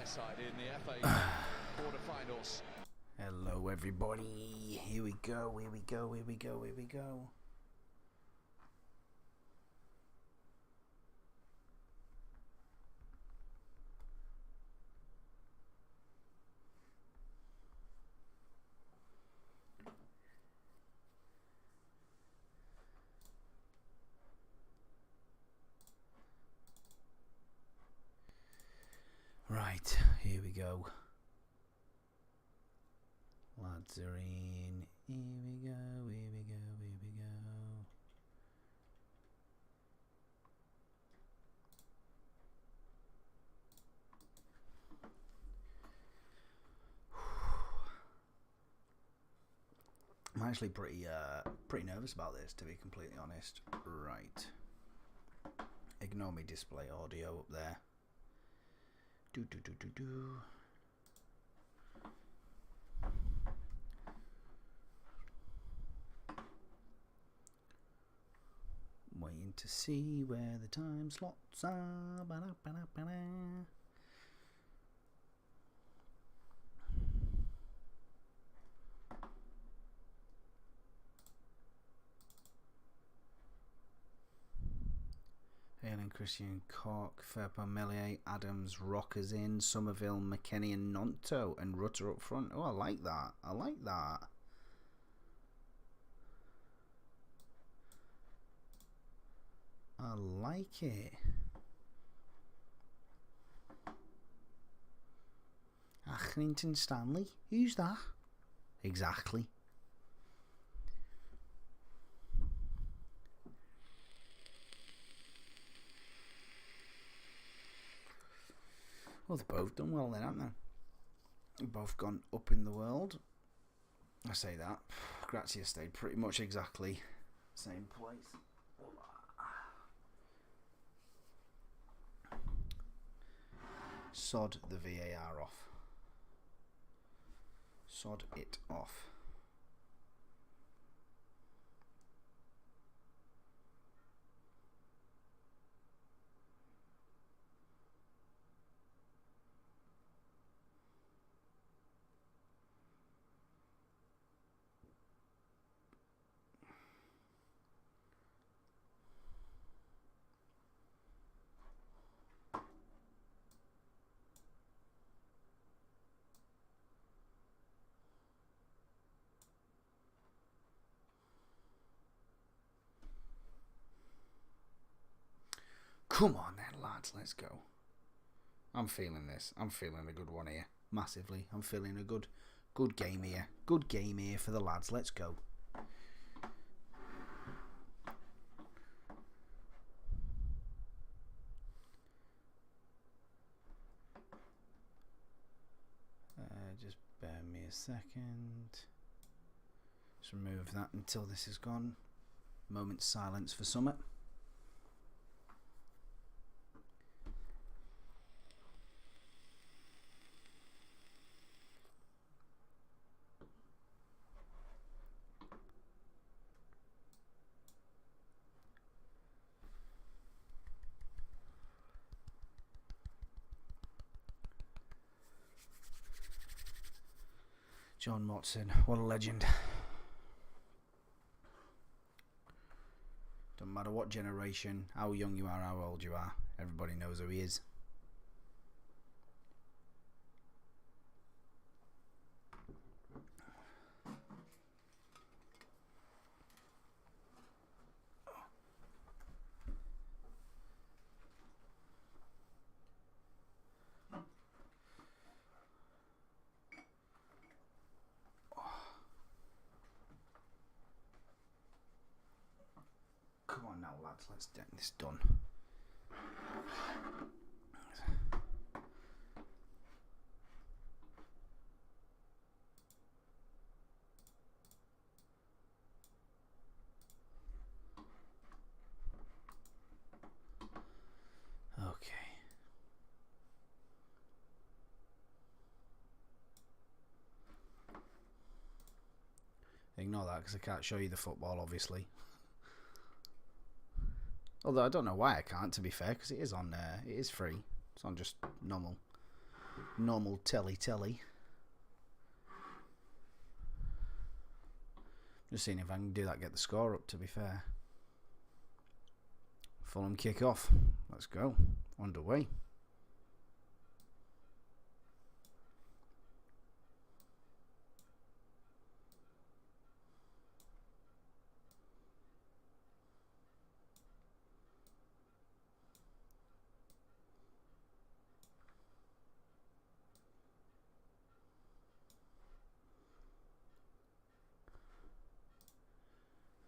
their side in the FA quarter-finals. Hello everybody, here we go. Right, here we go. Lads are in. Here we go. I'm actually pretty nervous about this, to be completely honest. Right. Ignore me display audio up there. Waiting to see where the time slots are. Halen, Christian, Cork, Ferpo, Melier, Adams, Rockers in, Somerville, McKennie and Nonto, and Rutter up front. Oh, I like that. I like it. Accrington Stanley? Who's that? Exactly. Well, they've both done well then, haven't they? They've both gone up in the world. I say that. Grazia stayed pretty much exactly same place. Sod the VAR off. Sod it off. Come on then, lads, let's go. I'm feeling this. I'm feeling a good one here. Massively. I'm feeling a good game here. Good game here for the lads. Let's go. Just bear me a second. Just remove that until this is gone. Moment's silence for Summit. John Motson, what a legend. Doesn't matter what generation, how young you are, how old you are, everybody knows who he is. Come on now, lads, let's get this done. Okay. Ignore that because I can't show you the football, obviously. Although I don't know why I can't, to be fair, because it is on. It is free. It's on just normal normal telly. Just seeing if I can do that, get the score up, to be fair. Fulham kick off. Let's go. Underway.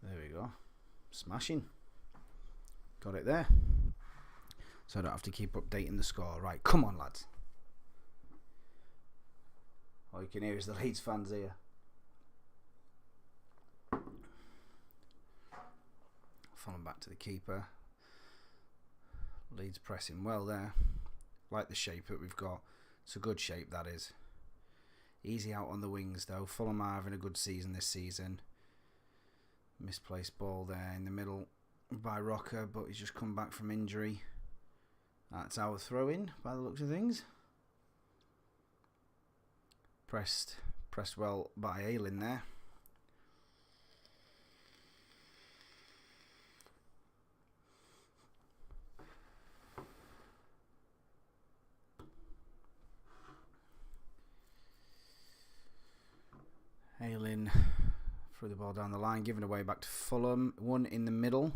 There we go. Smashing. Got it there. So I don't have to keep updating the score. Right, come on, lads. All you can hear is the Leeds fans here. Falling back to the keeper. Leeds pressing well there. Like the shape that we've got. It's a good shape, that is. Easy out on the wings, though. Fulham are having a good season this season. Misplaced ball there in the middle by Rocker, but he's just come back from injury. That's our throw-in by the looks of things. Pressed well by Ayling there. Ayling threw the ball down the line, giving away back to Fulham. One in the middle.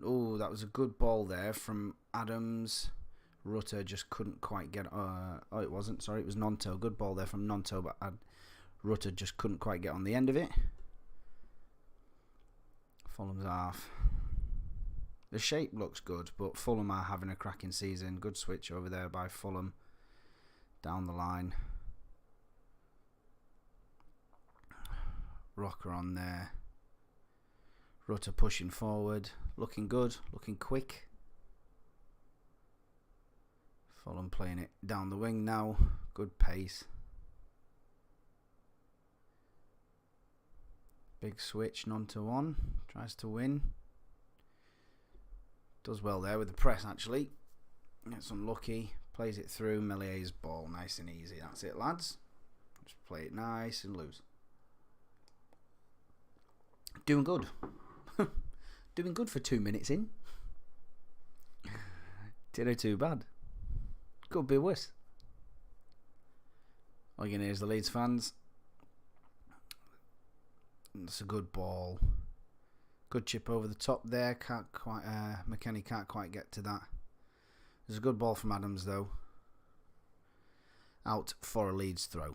Oh, that was a good ball there from Adams. Rutter just couldn't quite get... oh, it wasn't. Sorry, it was Nonto. Good ball there from Nonto, but Rutter just couldn't quite get on the end of it. Fulham's half. The shape looks good, but Fulham are having a cracking season. Good switch over there by Fulham. Down the line. Rocker on there. Rutter pushing forward. Looking good. Looking quick. Fulham playing it down the wing now. Good pace. Big switch, Nonto on. Tries to win. Does well there with the press, actually. Gets unlucky. Plays it through. Mellier's ball. Nice and easy. That's it, lads. Just play it nice and loose. Doing good. Doing good for 2 minutes in. Didn't too bad. Could be worse. All you can hear is the Leeds fans. That's a good ball. Good chip over the top there. Can't quite. McKennie can't quite get to that. There's a good ball from Adams though. Out for a Leeds throw.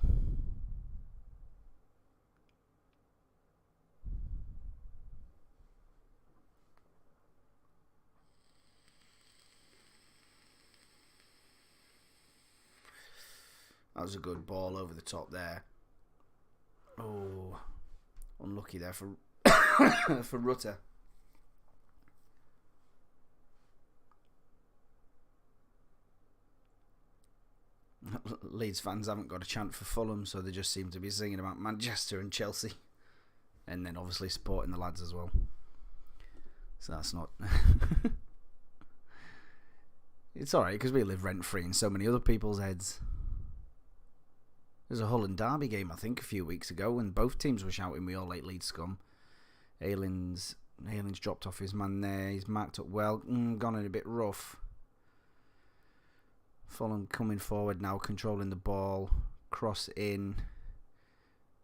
That was a good ball over the top there. Oh, unlucky there for for Rutter. Leeds fans haven't got a chant for Fulham, so they just seem to be singing about Manchester and Chelsea, and then obviously supporting the lads as well. So that's not. It's alright because we live rent free in so many other people's heads. There's a Hull and Derby game, I think, a few weeks ago, and both teams were shouting, "We all hate Leeds scum." Ayling's dropped off his man there. He's marked up well. Gone in a bit rough. Fulham coming forward now, controlling the ball. Cross in.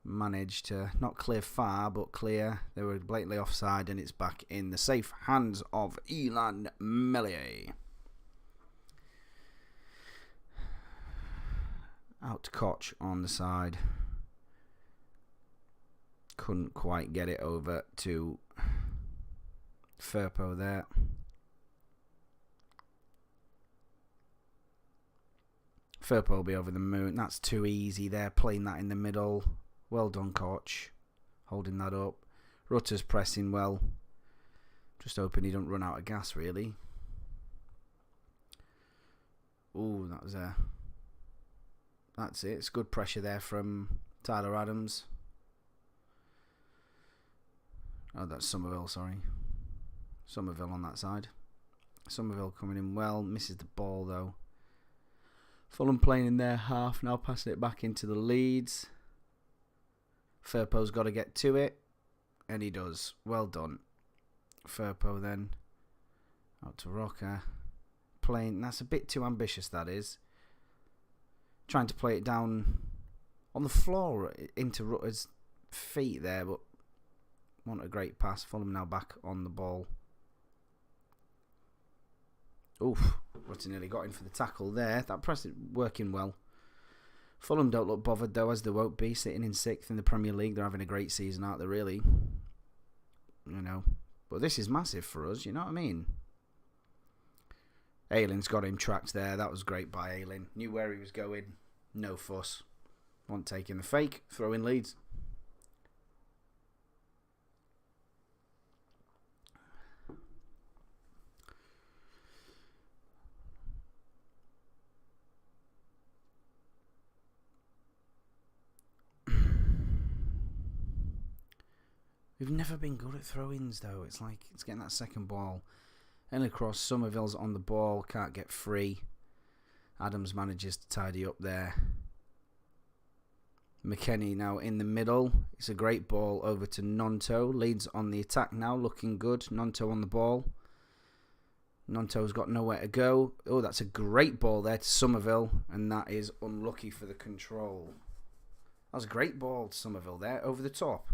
Managed to not clear far, but clear. They were blatantly offside, and it's back in the safe hands of Elan Meslier. Out to Koch on the side. Couldn't quite get it over to Firpo there. Firpo will be over the moon. That's too easy there, playing that in the middle. Well done, Koch. Holding that up. Rutter's pressing well. Just hoping he don't run out of gas, really. Ooh, that was a... That's it. It's good pressure there from Tyler Adams. Oh, that's Somerville, sorry. Somerville on that side. Somerville coming in well. Misses the ball, though. Fulham playing in their half, now passing it back into the Leeds. Firpo's got to get to it, and he does. Well done. Firpo then out to Rocker. Playing, that's a bit too ambitious, that is. Trying to play it down on the floor into Rutter's feet there, but want a great pass. Fulham now back on the ball. Oof, Rutter nearly got in for the tackle there. That press is working well. Fulham don't look bothered though, as they won't be, sitting in 6th in the Premier League. They're having a great season, aren't they, really? You know, but this is massive for us, you know what I mean? Aylin's got him tracked there. That was great by Aylin. Knew where he was going. No fuss. Wasn't taking the fake. Throw in Leeds. We've never been good at throw-ins though. It's like it's getting that second ball. And across, Somerville's on the ball, can't get free. Adams manages to tidy up there. McKennie now in the middle. It's a great ball over to Nonto. Leeds on the attack now, looking good. Nonto on the ball. Nonto's got nowhere to go. Oh, that's a great ball there to Somerville. And that is unlucky for the control. That was a great ball to Somerville there, over the top.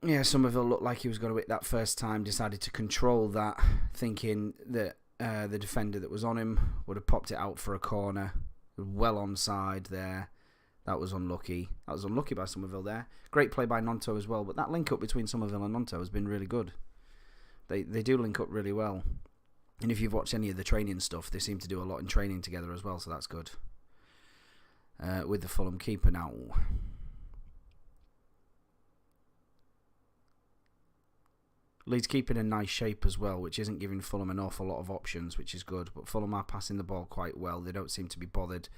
Yeah, Somerville looked like he was going to hit that first time. Decided to control that, thinking that the defender that was on him would have popped it out for a corner. Well onside there. That was unlucky. That was unlucky by Somerville there. Great play by Nonto as well. But that link up between Somerville and Nonto has been really good. They do link up really well. And if you've watched any of the training stuff, they seem to do a lot in training together as well. So that's good. With the Fulham keeper now. Leeds keeping a nice shape as well, which isn't giving Fulham an awful lot of options, which is good. But Fulham are passing the ball quite well. They don't seem to be bothered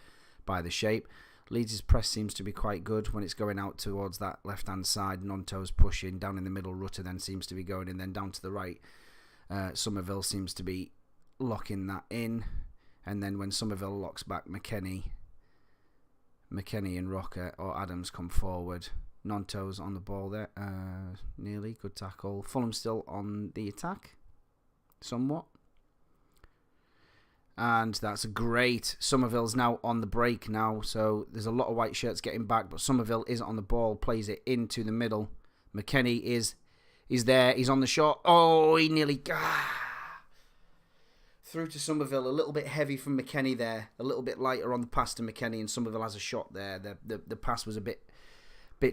by the shape. Leeds' press seems to be quite good when it's going out towards that left-hand side. Nonto's pushing. Down in the middle, Rutter then seems to be going. And then down to the right, Somerville seems to be locking that in. And then when Somerville locks back, McKennie and Rocker or Adams come forward. Nonto's on the ball there, nearly, good tackle. Fulham still on the attack, somewhat. And that's great. Somerville's now on the break now, so there's a lot of white shirts getting back, but Somerville is on the ball, plays it into the middle. McKennie is there, he's on the shot. Oh, he nearly... Through to Somerville, a little bit heavy from McKennie there, a little bit lighter on the pass to McKennie, and Somerville has a shot there. The pass was a bit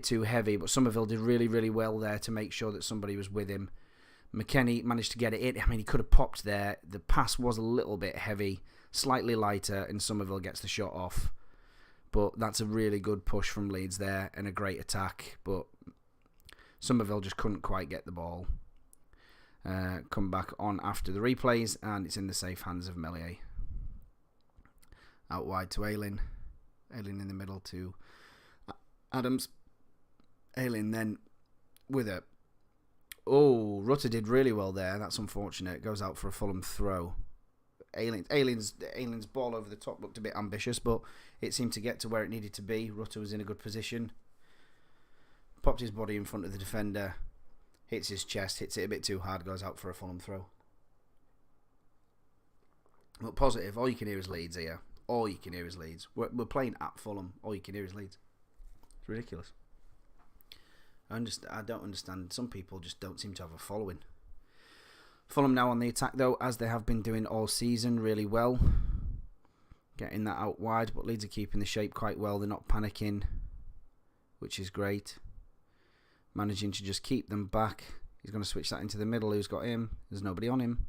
too heavy, but Somerville did really, really well there to make sure that somebody was with him. McKennie managed to get it in. I mean, he could have popped there. The pass was a little bit heavy, slightly lighter, and Somerville gets the shot off. But that's a really good push from Leeds there and a great attack. But Somerville just couldn't quite get the ball. Come back on after the replays, and it's in the safe hands of Melier. Out wide to Aylin. Aylin in the middle to Adams. Aylin then with a... Oh, Rutter did really well there. That's unfortunate. Goes out for a Fulham throw. Aylin's ball over the top looked a bit ambitious, but it seemed to get to where it needed to be. Rutter was in a good position. Popped his body in front of the defender. Hits his chest. Hits it a bit too hard. Goes out for a Fulham throw. But positive. All you can hear is Leeds here. All you can hear is Leeds. We're playing at Fulham. All you can hear is Leeds. It's ridiculous. I don't understand. Some people just don't seem to have a following. Fulham now on the attack though, as they have been doing all season really well. Getting that out wide, but Leeds are keeping the shape quite well. They're not panicking, which is great. Managing to just keep them back. He's going to switch that into the middle. Who's got him? There's nobody on him.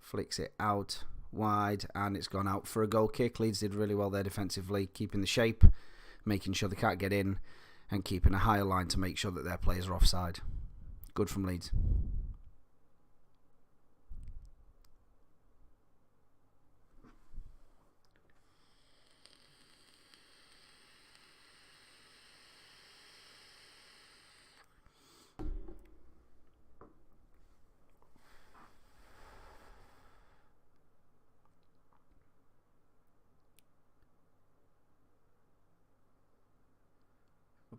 Flicks it out wide, and it's gone out for a goal kick. Leeds did really well there defensively, keeping the shape, making sure they can't get in, and keeping a higher line to make sure that their players are offside. Good from Leeds.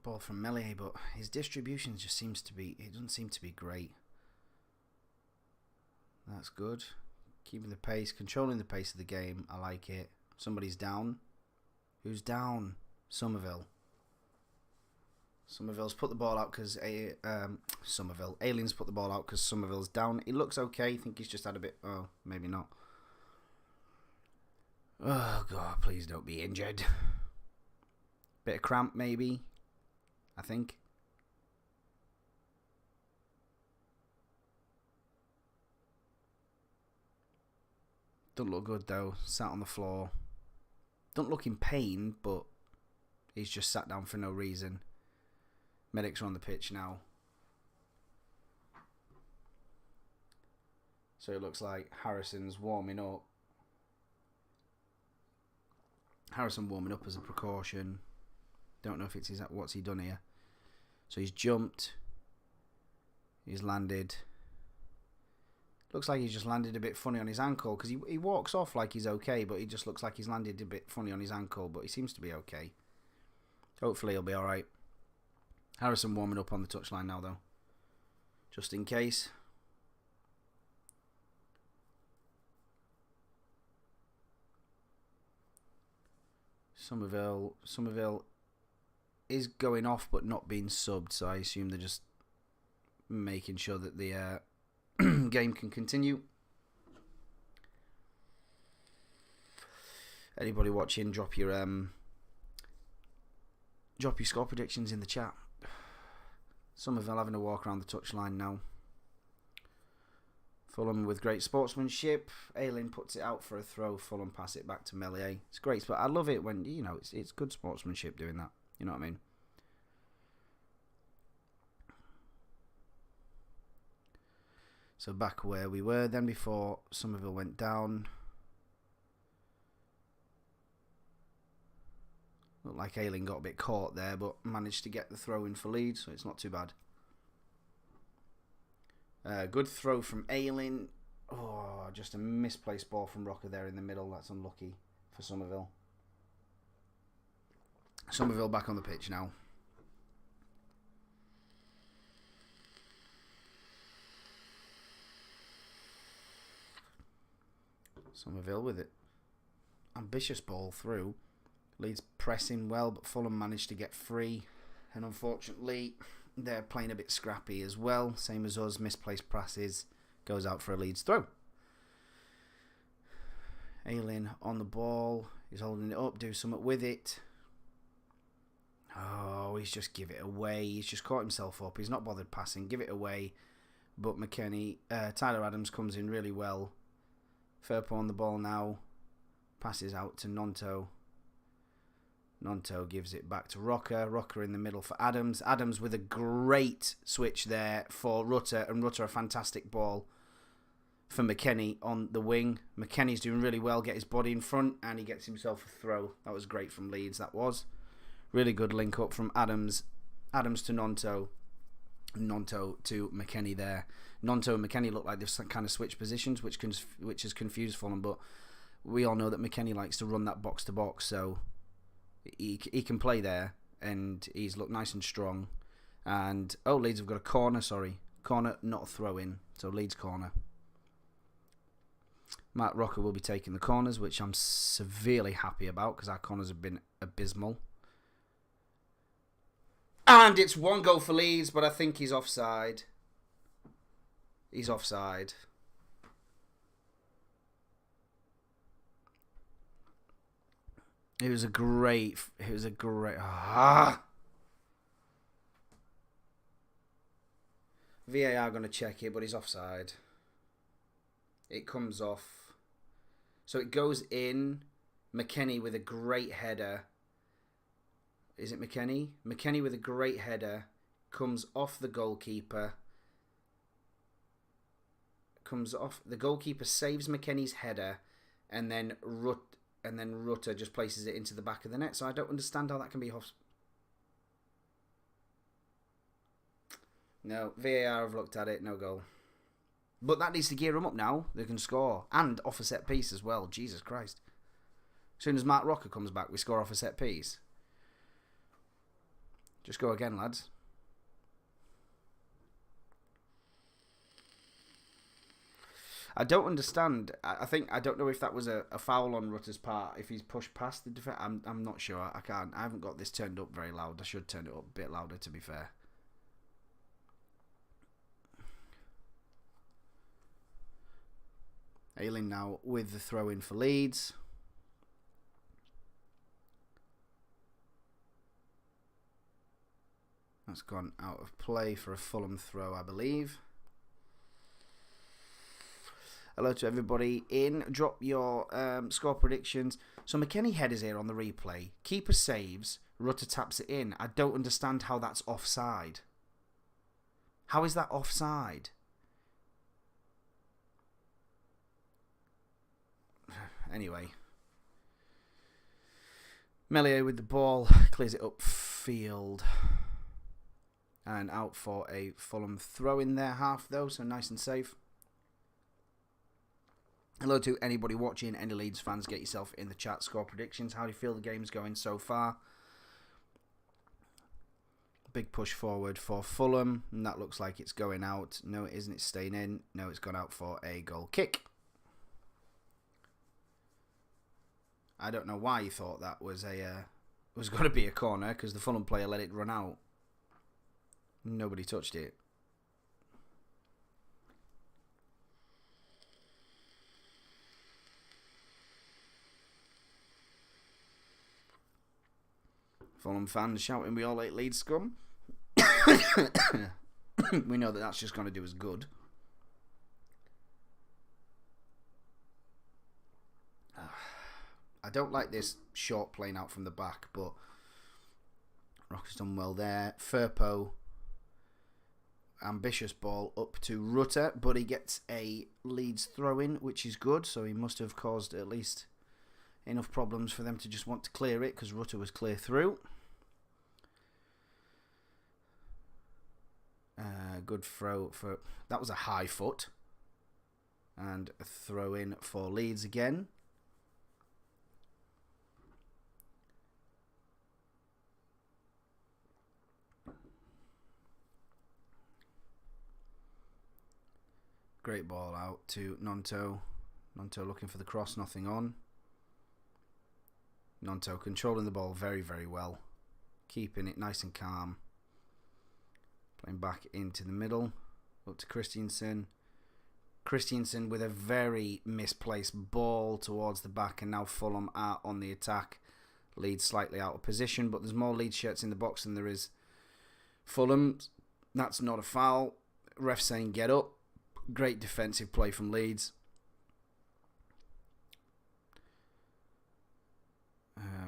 ball from Melier, but his distribution just seems to be... It doesn't seem to be great. That's good. Keeping the pace, controlling the pace of the game. I like it. Somebody's down. Who's down? Somerville. Somerville's put the ball out because... Alien's put the ball out because Somerville's down. He looks okay. I think he's just had a bit... Oh, maybe not. Oh, God, please don't be injured. Bit of cramp, maybe. I think. Doesn't look good, though. Sat on the floor. Don't look in pain, but he's just sat down for no reason. Medics are on the pitch now. So it looks like Harrison's warming up. Harrison warming up as a precaution. Don't know if it's what's he done here. So he's jumped. He's landed. Looks like he's just landed a bit funny on his ankle because he walks off like he's okay, but he just looks like he's landed a bit funny on his ankle, but he seems to be okay. Hopefully he'll be alright. Harrison warming up on the touchline now, though. Just in case. Somerville is going off but not being subbed, so I assume they're just making sure that the game can continue. Anybody watching, drop your score predictions in the chat. Somerville having a walk around the touchline now. Fulham with great sportsmanship. Ayling puts it out for a throw. Fulham pass it back to Melier. It's great, but I love it when, you know, it's good sportsmanship doing that. You know what I mean? So back where we were then before Somerville went down. Looked like Ayling got a bit caught there, but managed to get the throw in for Leeds, so it's not too bad. Good throw from Ayling. Oh, just a misplaced ball from Rocker there in the middle. That's unlucky for Somerville. Somerville back on the pitch now. Somerville with it. Ambitious ball through. Leeds pressing well, but Fulham managed to get free. And unfortunately, they're playing a bit scrappy as well. Same as us. Misplaced passes. Goes out for a Leeds throw. Ayling on the ball. He's holding it up. Do something with it. Oh, he's just give it away. He's just caught himself up. He's not bothered passing. Give it away. But Tyler Adams comes in really well. Firpo on the ball now. Passes out to Nonto. Nonto gives it back to Rocker. Rocker in the middle for Adams. Adams with a great switch there for Rutter. And Rutter a fantastic ball for McKennie on the wing. McKennie's doing really well. Get his body in front. And he gets himself a throw. That was great from Leeds. That was. Really good link up from Adams. Adams to Nonto. Nonto to McKennie there. Nonto and McKennie look like they've kind of switched positions, which has confused Fulham. But we all know that McKennie likes to run that box to box. So he can play there, and he's looked nice and strong. And Leeds have got a corner. Sorry, corner, not a throw in. So Leeds corner. Matt Rocker will be taking the corners, which I'm severely happy about because our corners have been abysmal. And it's 1 goal for Leeds, but I think he's offside. He's offside. It was a great... VAR going to check it, but he's offside. It comes off. So it goes in. McKennie with a great header. Is it McKennie? McKennie with a great header. Comes off the goalkeeper. Comes off. The goalkeeper saves McKennie's header. And then Rutter just places it into the back of the net. So I don't understand how that can be off. No, VAR have looked at it. No goal. But that needs to gear them up now. They can score. And off a set piece as well. Jesus Christ. As soon as Mark Rocker comes back, we score off a set piece. Just go again, lads. I don't understand. I don't know if that was a foul on Rutter's part. If he's pushed past the defence, I'm not sure. I haven't got this turned up very loud. I should turn it up a bit louder, to be fair. Ayling now with the throw in for Leeds. That's gone out of play for a Fulham throw, I believe. Hello to everybody in. Drop your score predictions. So McKennie headers here on the replay. Keeper saves. Rutter taps it in. I don't understand how that's offside. How is that offside? Anyway. Meslier with the ball. Clears it upfield. And out for a Fulham throw in their half though. So nice and safe. Hello to anybody watching, any Leeds fans, get yourself in the chat. Score predictions. How do you feel the game's going so far? Big push forward for Fulham, and that looks like it's going out. No, it isn't. It's staying in. No, it's gone out for a goal kick. I don't know why you thought that was going to be a corner, because the Fulham player let it run out. Nobody touched it. Fulham fans shouting, "We all hate Leeds scum." We know that that's just going to do us good. I don't like this short playing out from the back, but Rock done well there. Firpo, ambitious ball up to Rutter, but he gets a Leeds throw-in, which is good, so he must have caused at least enough problems for them to just want to clear it, because Rutter was clear through. Good throw for... That was a high foot. And a throw in for Leeds again. Great ball out to Nonto. Nonto looking for the cross, nothing on. Nonto controlling the ball very, very well. Keeping it nice and calm. Playing back into the middle. Up to Christiansen. Christiansen with a very misplaced ball towards the back, and now Fulham are on the attack. Leeds slightly out of position, but there's more Leeds shirts in the box than there is Fulham. That's not a foul. Ref saying get up. Great defensive play from Leeds.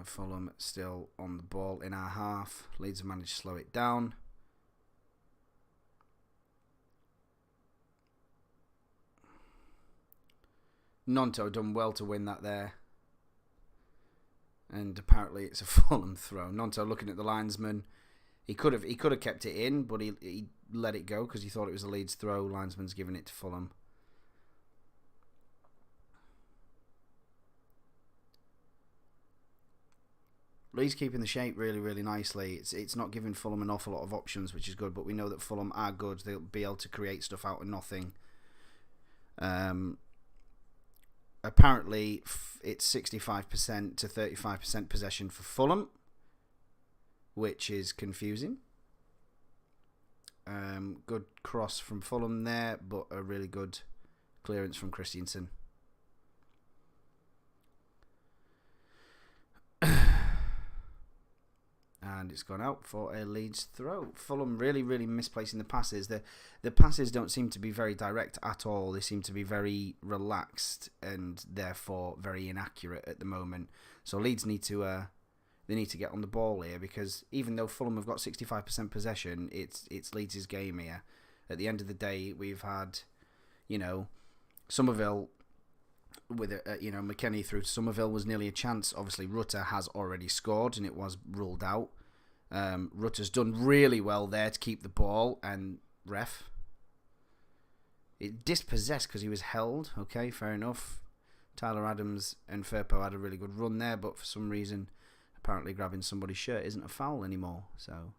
Fulham still on the ball in our half. Leeds have managed to slow it down. Nonto done well to win that there. And apparently it's a Fulham throw. Nonto looking at the linesman. He could have kept it in, but he let it go because he thought it was a Leeds throw. Linesman's giving it to Fulham. Leeds keeping the shape really, really nicely. It's not giving Fulham an awful lot of options, which is good, but we know that Fulham are good. They'll be able to create stuff out of nothing. Apparently, it's 65% to 35% possession for Fulham, which is confusing. Good cross from Fulham there, but a really good clearance from Christiansen. And it's gone out for a Leeds throw. Fulham really, really misplacing the passes. The passes don't seem to be very direct at all. They seem to be very relaxed and therefore very inaccurate at the moment. So Leeds need to get on the ball here, because even though Fulham have got 65% possession, it's Leeds' game here. At the end of the day, we've had, Somerville with McKennie through. Somerville was nearly a chance. Obviously, Rutter has already scored and it was ruled out. Rutter's done really well there to keep the ball, and ref. It dispossessed because he was held. Okay, fair enough. Tyler Adams and Firpo had a really good run there, but for some reason, apparently grabbing somebody's shirt isn't a foul anymore. So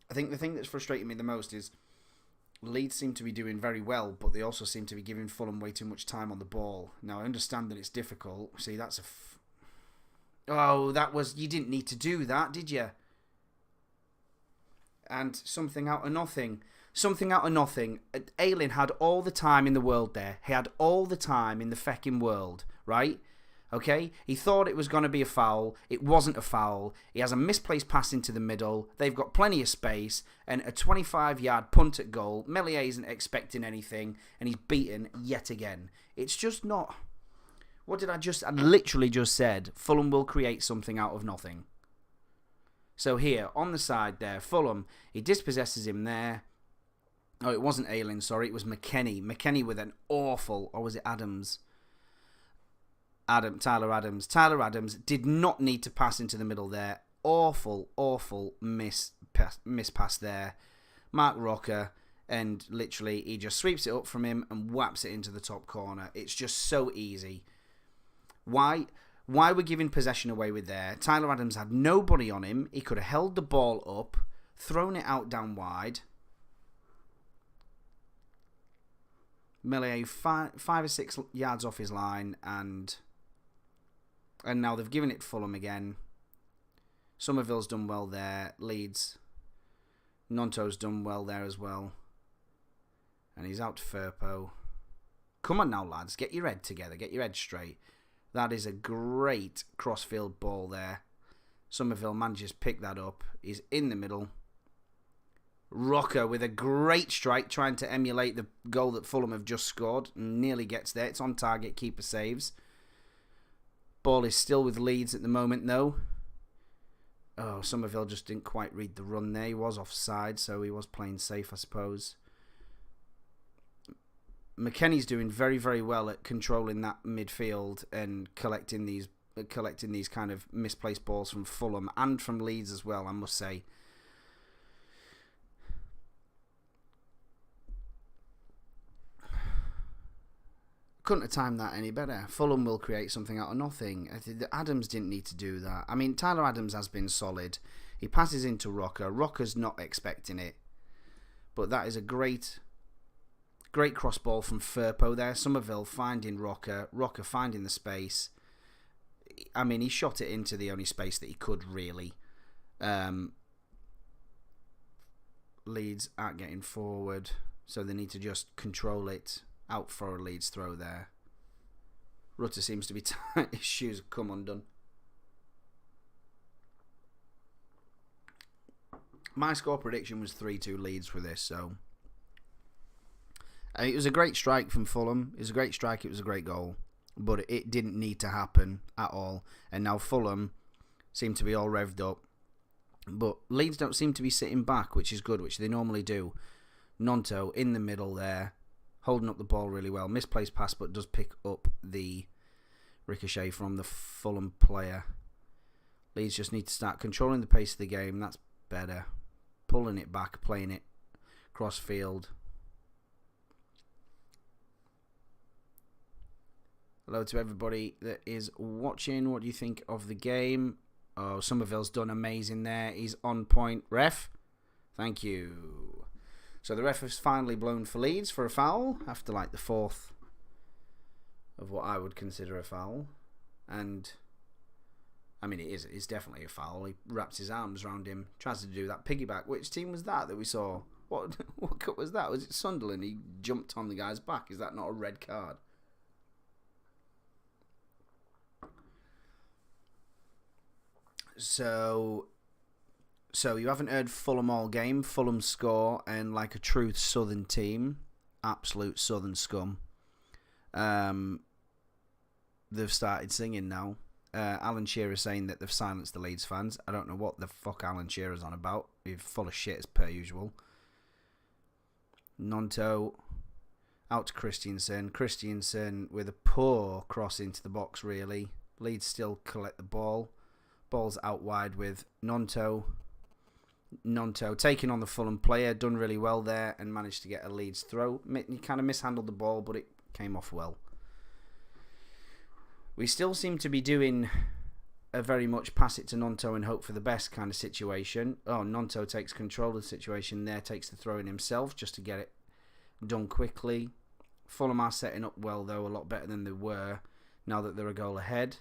I think the thing that's frustrating me the most is Leeds seem to be doing very well, but they also seem to be giving Fulham way too much time on the ball. Now, I understand that it's difficult. See, that's a... Oh, that was... You didn't need to do that, did you? And something out of nothing. Something out of nothing. Ayling had all the time in the world there. He had all the time in the fecking world, right? Okay? He thought it was going to be a foul. It wasn't a foul. He has a misplaced pass into the middle. They've got plenty of space. And a 25-yard punt at goal. Meslier isn't expecting anything. And he's beaten yet again. It's just not... What did I just... I literally just said, Fulham will create something out of nothing. So here, on the side there, Fulham, he dispossesses him there. Oh, it wasn't Ayling, sorry. It was McKennie. McKennie with an awful... Or was it Adams? Tyler Adams. Tyler Adams did not need to pass into the middle there. Awful, awful miss pass there. Mark Rocker, and literally he just sweeps it up from him and whaps it into the top corner. It's just so easy. Why we're giving possession away with there? Tyler Adams had nobody on him. He could have held the ball up, thrown it out down wide. Meslier 5 or 6 yards off his line, and now they've given it Fulham again. Somerville's done well there. Leeds. Nonto's done well there as well. And he's out to Firpo. Come on now, lads. Get your head together. Get your head straight. That is a great crossfield ball there. Somerville manages to pick that up. He's in the middle. Rocker with a great strike, trying to emulate the goal that Fulham have just scored. Nearly gets there. It's on target. Keeper saves. Ball is still with Leeds at the moment, though. Oh, Somerville just didn't quite read the run there. He was offside, so he was playing safe, I suppose. McKennie's doing very, very well at controlling that midfield and collecting these kind of misplaced balls from Fulham and from Leeds as well, I must say. Couldn't have timed that any better. Fulham will create something out of nothing. Adams didn't need to do that. I mean, Tyler Adams has been solid. He passes into Rocker. Rocker's not expecting it. But that is a great cross ball from Firpo there. Somerville finding Rocker. Rocker finding the space. I mean, he shot it into the only space that he could, really. Leeds aren't getting forward, so they need to just control it. Out for a Leeds throw there. Rutter seems to be tight. His shoes have come undone. My score prediction was 3-2 Leeds for this, so... it was a great strike from Fulham. It was a great strike. It was a great goal. But it didn't need to happen at all. And now Fulham seem to be all revved up. But Leeds don't seem to be sitting back, which is good, which they normally do. Nonto in the middle there. Holding up the ball really well. Misplaced pass, but does pick up the ricochet from the Fulham player. Leeds just need to start controlling the pace of the game. That's better. Pulling it back, playing it cross field. Hello to everybody that is watching. What do you think of the game? Oh, Somerville's done amazing there. He's on point. Ref, thank you. So the ref has finally blown for Leeds for a foul after like the 4th of what I would consider a foul. And I mean, it's definitely a foul. He wraps his arms around him, tries to do that piggyback. Which team was that we saw? What cup was that? Was it Sunderland? He jumped on the guy's back. Is that not a red card? So you haven't heard Fulham all game. Fulham score, and like a true Southern team, absolute Southern scum. They've started singing now. Alan Shearer saying that they've silenced the Leeds fans. I don't know what the fuck Alan Shearer's on about. He's full of shit as per usual. Nonto out to Christiansen. Christiansen with a poor cross into the box, really. Leeds still collect the ball. Ball's out wide with Nonto. Nonto taking on the Fulham player, done really well there and managed to get a Leeds throw. He kind of mishandled the ball, but it came off well. We still seem to be doing a very much pass it to Nonto and hope for the best kind of situation. Oh, Nonto takes control of the situation there, takes the throw in himself just to get it done quickly. Fulham are setting up well, though, a lot better than they were now that they're a goal ahead.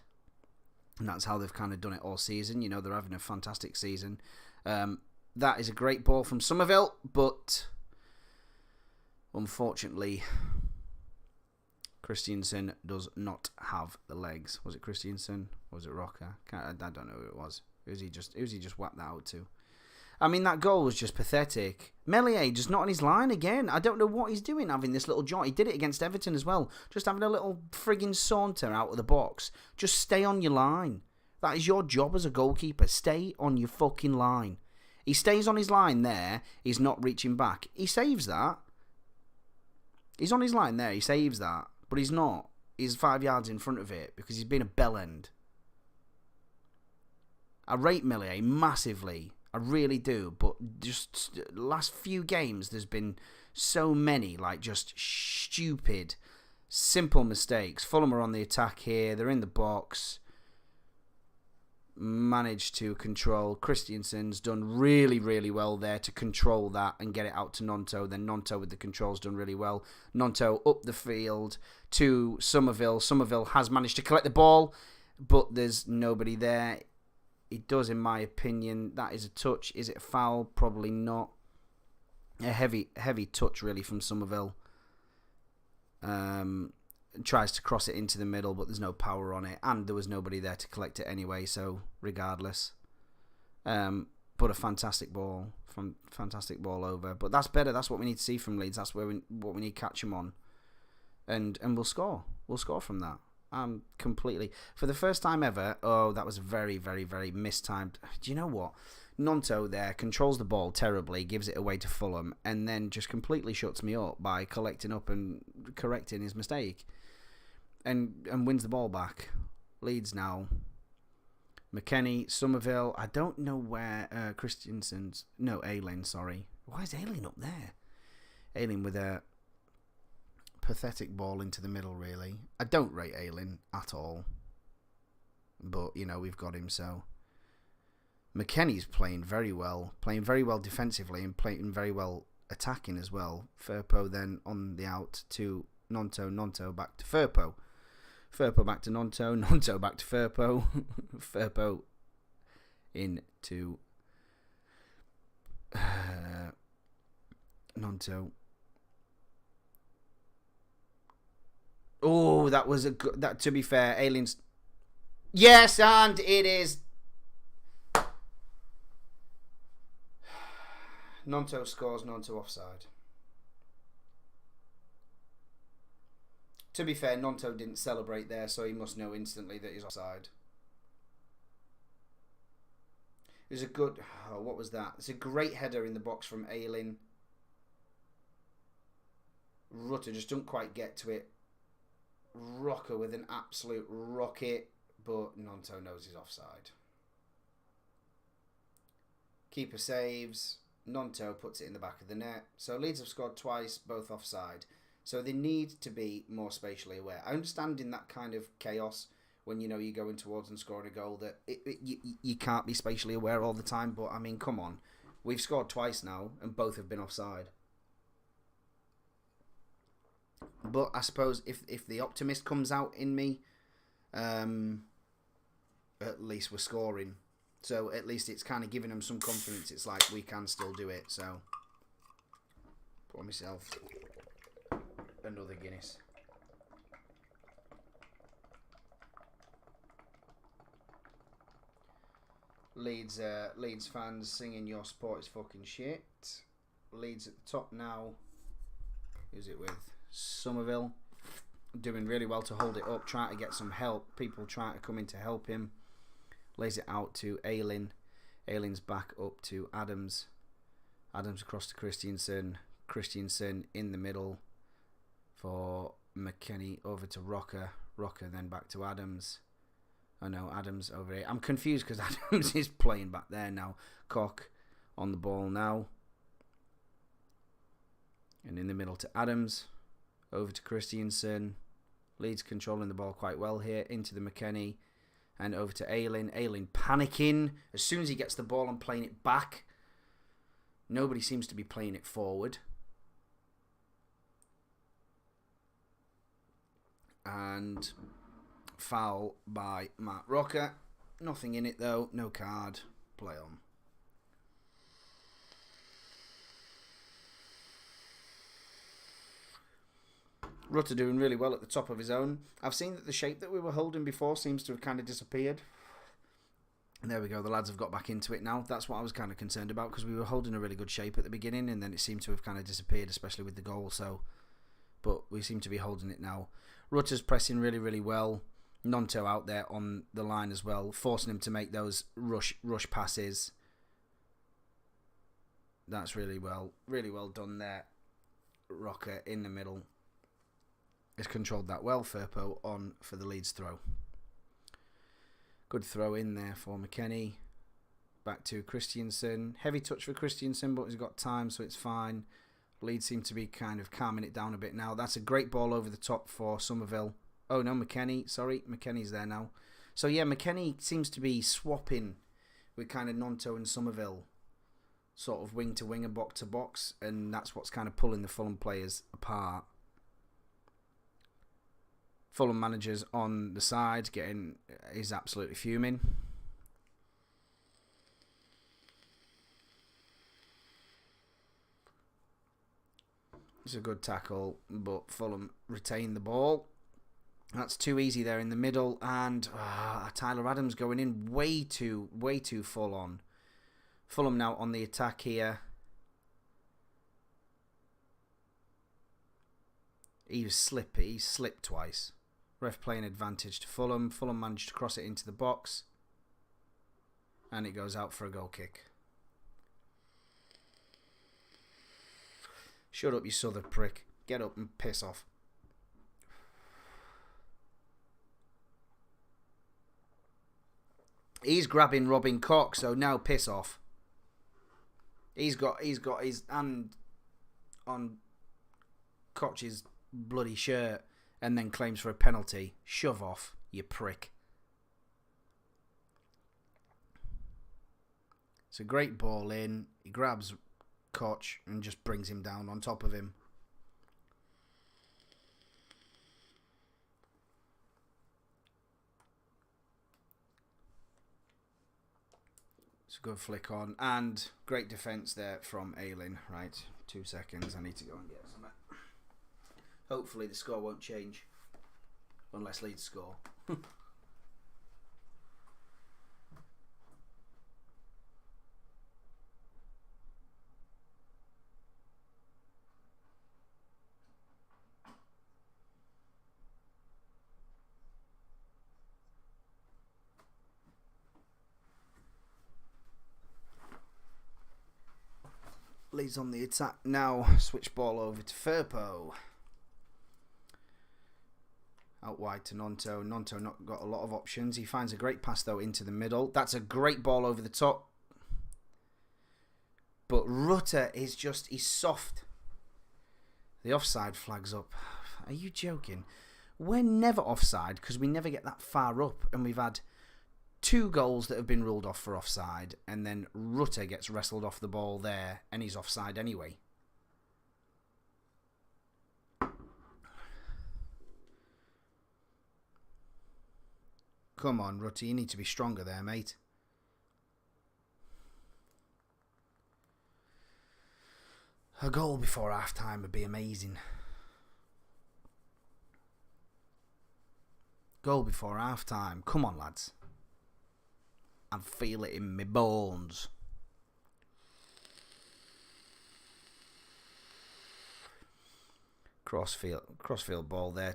And that's how they've kind of done it all season. You know, they're having a fantastic season. That is a great ball from Somerville, but unfortunately, Christiansen does not have the legs. Was it Christiansen? Or was it Rocker? I don't know who it was. Who's he just whacked that out to? I mean, that goal was just pathetic. Meslier just not on his line again. I don't know what he's doing having this little jaunt. He did it against Everton as well. Just having a little frigging saunter out of the box. Just stay on your line. That is your job as a goalkeeper. Stay on your fucking line. He stays on his line there. He's not reaching back. He saves that. He's on his line there. He saves that. But he's not. He's 5 yards in front of it because he's been a bell end. I rate Meslier massively. I really do, but just last few games there's been so many like just stupid, simple mistakes. Fulham are on the attack here. They're in the box. Managed to control. Christiansen's done really, really well there to control that and get it out to Nonto. Then Nonto with the controls done really well. Nonto up the field to Somerville. Somerville has managed to collect the ball, but there's nobody there. It does, in my opinion. That is a touch. Is it a foul? Probably not. A heavy touch, really, from Somerville. Tries to cross it into the middle, but there's no power on it. And there was nobody there to collect it anyway, so regardless. But a fantastic ball. Fantastic ball over. But that's better. That's what we need to see from Leeds. That's what we need to catch them on. And we'll score. We'll score from that. Completely. For the first time ever, that was very, very, very mistimed. Do you know what? Nonto there controls the ball terribly, gives it away to Fulham, and then just completely shuts me up by collecting up and correcting his mistake. And wins the ball back. Leeds now. McKennie, Somerville. I don't know where Christiansen's... No, Ayling, sorry. Why is Ayling up there? Ayling with a pathetic ball into the middle, really. I don't rate Ayling at all. But, you know, we've got him, so... McKennie's playing very well defensively and playing very well attacking as well. Firpo then on the out to Nonto back to Firpo. Firpo back to Nonto back to Firpo. Firpo into Nonto. Oh, that was a good... That, to be fair, Aliens... Yes, and it is... Nonto scores, Nonto offside. To be fair, Nonto didn't celebrate there, so he must know instantly that he's offside. It was a good... Oh, what was that? It's a great header in the box from Ayling. Rutter just don't quite get to it. Rocker with an absolute rocket, but Nonto knows he's offside. Keeper saves. Nonto puts it in the back of the net. So Leeds have scored twice, both offside. So they need to be more spatially aware. I understand in that kind of chaos, when you know you're going towards and scoring a goal, that you can't be spatially aware all the time. But I mean, come on. We've scored twice now, and both have been offside. But I suppose if the optimist comes out in me, at least we're scoring. So at least it's kind of giving them some confidence. It's like we can still do it. So pour myself another Guinness. Leeds fans singing "Your sport is fucking shit." Leeds at the top now. Who's it with? Somerville. Doing really well to hold it up. Trying to get some help. People trying to come in to help him. Lays it out to Ayling. Ayling's back up to Adams. Adams across to Christiansen. Christiansen in the middle for McKennie over to Rocker. Rocker then back to Adams. Oh no, Adams over here. I'm confused because Adams is playing back there now. Koch on the ball now. And in the middle to Adams. Over to Christiansen. Leeds controlling the ball quite well here. Into the McKennie. And over to Ayling. Ayling panicking. As soon as he gets the ball and playing it back. Nobody seems to be playing it forward. And foul by Matt Rocker. Nothing in it though. No card. Play on. Rutter doing really well at the top of his own. I've seen that the shape that we were holding before seems to have kind of disappeared. And there we go. The lads have got back into it now. That's what I was kind of concerned about, because we were holding a really good shape at the beginning and then it seemed to have kind of disappeared, especially with the goal. So, but we seem to be holding it now. Rutter's pressing really, really well. Nonto out there on the line as well, forcing him to make those rush passes. That's really well done there. Rocker in the middle has controlled that well. Firpo on for the Leeds throw. Good throw in there for McKennie. Back to Christiansen. Heavy touch for Christiansen, but he's got time, so it's fine. Leeds seem to be kind of calming it down a bit now. That's a great ball over the top for Somerville. Oh no, McKennie. Sorry, McKennie's there now. So yeah, McKennie seems to be swapping with kind of Nonto and Somerville. Sort of wing to wing and box to box. And that's what's kind of pulling the Fulham players apart. Fulham managers on the side is absolutely fuming. It's a good tackle, but Fulham retain the ball. That's too easy there in the middle, and Tyler Adams going in way too full on. Fulham now on the attack here. He was slippy. He slipped twice. Ref playing advantage to Fulham. Fulham managed to cross it into the box, and it goes out for a goal kick. Shut up, you southern prick. Get up and piss off. He's grabbing Robin Koch, so now piss off. He's got his hand on Koch's bloody shirt and then claims for a penalty. Shove off, you prick. It's a great ball in. He grabs Koch and just brings him down on top of him. It's a good flick on, and great defence there from Ayling. Right, 2 seconds. I need to go and get some. Hopefully the score won't change, unless Leeds score. Leeds on the attack now. Switch ball over to Firpo. Out wide to Nonto. Nonto not got a lot of options. He finds a great pass though into the middle. That's a great ball over the top. But Rutter is just, he's soft. The offside flag's up. Are you joking? We're never offside because we never get that far up, and we've had 2 goals that have been ruled off for offside, and then Rutter gets wrestled off the ball there, and he's offside anyway. Come on, Rutter, you need to be stronger there, mate. A goal before half-time would be amazing. Goal before half-time. Come on, lads. I feel it in my bones. Crossfield ball there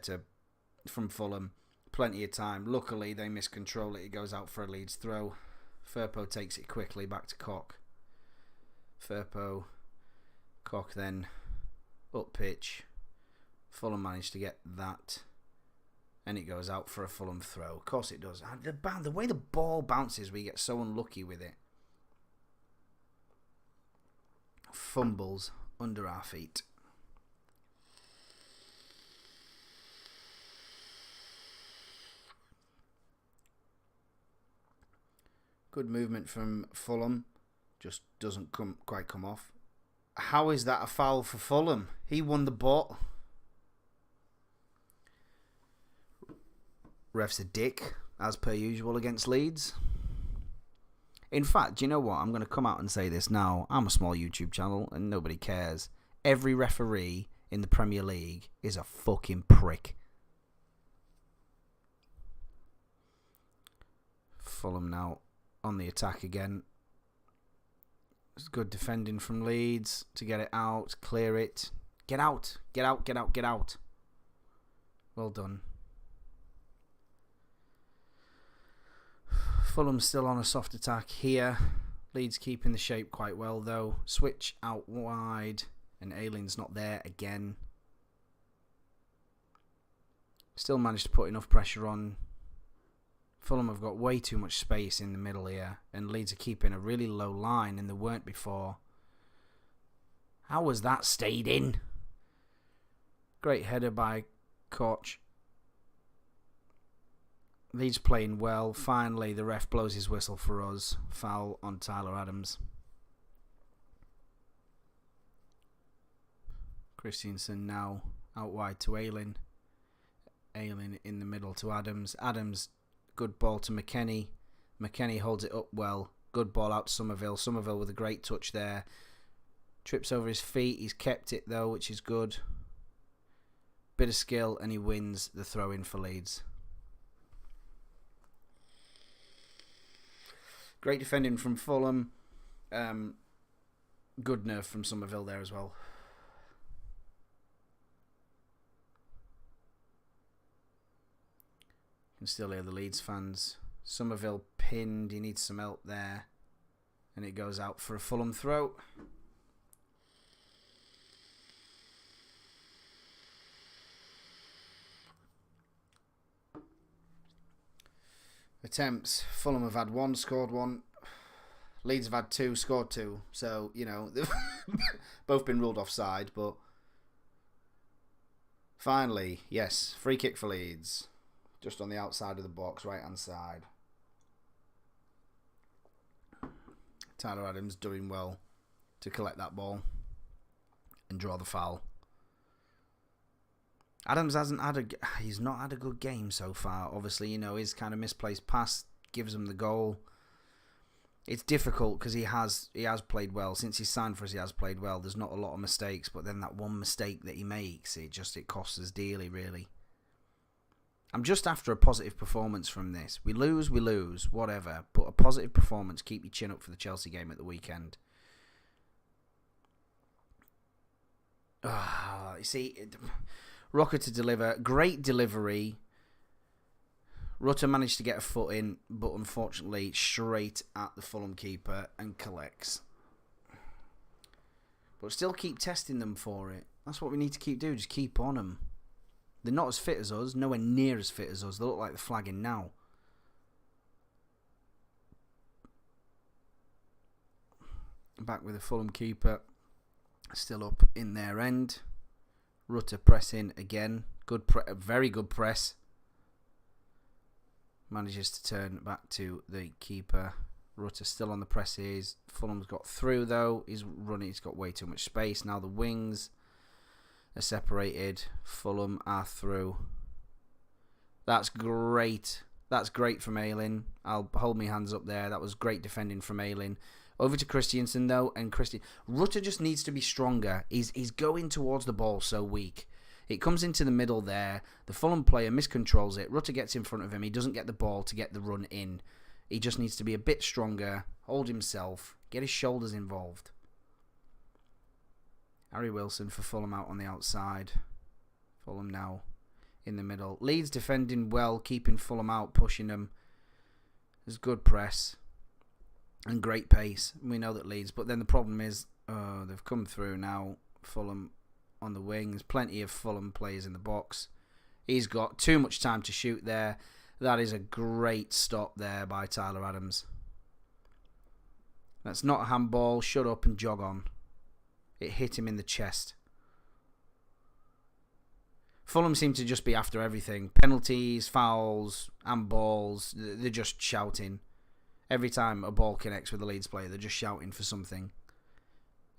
from Fulham. Plenty of time. Luckily, they miscontrol it. It goes out for a Leeds throw. Firpo takes it quickly back to Koch. Firpo. Koch then up pitch. Fulham managed to get that. And it goes out for a Fulham throw. Of course it does. And the way the ball bounces, we get so unlucky with it. Fumbles under our feet. Good movement from Fulham. Just doesn't quite come off. How is that a foul for Fulham? He won the ball. Ref's a dick, as per usual against Leeds. In fact, do you know what? I'm going to come out and say this now. I'm a small YouTube channel and nobody cares. Every referee in the Premier League is a fucking prick. Fulham now on the attack again. It's good defending from Leeds to get it out, clear it. Get out, get out, get out, get out. Well done. Fulham still on a soft attack here. Leeds keeping the shape quite well though. Switch out wide and Aylin's not there again. Still managed to put enough pressure on. Fulham have got way too much space in the middle here and Leeds are keeping a really low line and they weren't before. How was that stayed in? Great header by Koch. Leeds playing well. Finally, the ref blows his whistle for us. Foul on Tyler Adams. Christensen now out wide to Aylin. Aylin in the middle to Adams. Adams, good ball to McKennie. McKennie holds it up well. Good ball out to Somerville. Somerville with a great touch there. Trips over his feet. He's kept it though, which is good. Bit of skill and he wins the throw-in for Leeds. Great defending from Fulham. Good nerve from Somerville there as well. You can still hear the Leeds fans. Somerville pinned. He needs some help there. And it goes out for a Fulham throw. Attempts. Fulham have had one, scored one. Leeds have had two, scored two. So, you know, they've both been ruled offside, but finally, yes, free kick for Leeds. Just on the outside of the box, right hand side. Tyler Adams doing well to collect that ball and draw the foul. Adams he's not had a good game so far. Obviously, you know, his kind of misplaced pass gives him the goal. It's difficult because he has played well. Since he's signed for us, he has played well. There's not a lot of mistakes, but then that one mistake that he makes, it costs us dearly, really. I'm just after a positive performance from this. We lose, whatever. But a positive performance, keep your chin up for the Chelsea game at the weekend. You see, Rocker to deliver. Great delivery. Rutter managed to get a foot in, but unfortunately straight at the Fulham keeper and collects. But still keep testing them for it. That's what we need to keep doing. Just keep on them. They're not as fit as us. Nowhere near as fit as us. They look like they're flagging now. Back with the Fulham keeper. Still up in their end. Rutter pressing again. Very good press. Manages to turn back to the keeper. Rutter still on the presses. Fulham's got through though. He's got way too much space. Now the wings are separated. Fulham are through. That's great. That's great from Aylin. I'll hold my hands up there. That was great defending from Aylin. Over to Christensen though, and Rutter just needs to be stronger. He's going towards the ball so weak. It comes into the middle there. The Fulham player miscontrols it. Rutter gets in front of him. He doesn't get the ball to get the run in. He just needs to be a bit stronger, hold himself, get his shoulders involved. Harry Wilson for Fulham out on the outside. Fulham now in the middle. Leeds defending well, keeping Fulham out, pushing them. There's good press and great pace. We know that Leeds, but then the problem is they've come through now. Fulham on the wings. Plenty of Fulham players in the box. He's got too much time to shoot there. That is a great stop there by Tyler Adams. That's not a handball. Shut up and jog on. It hit him in the chest. Fulham seem to just be after everything. Penalties, fouls, and balls. They're just shouting. Every time a ball connects with a Leeds player, they're just shouting for something.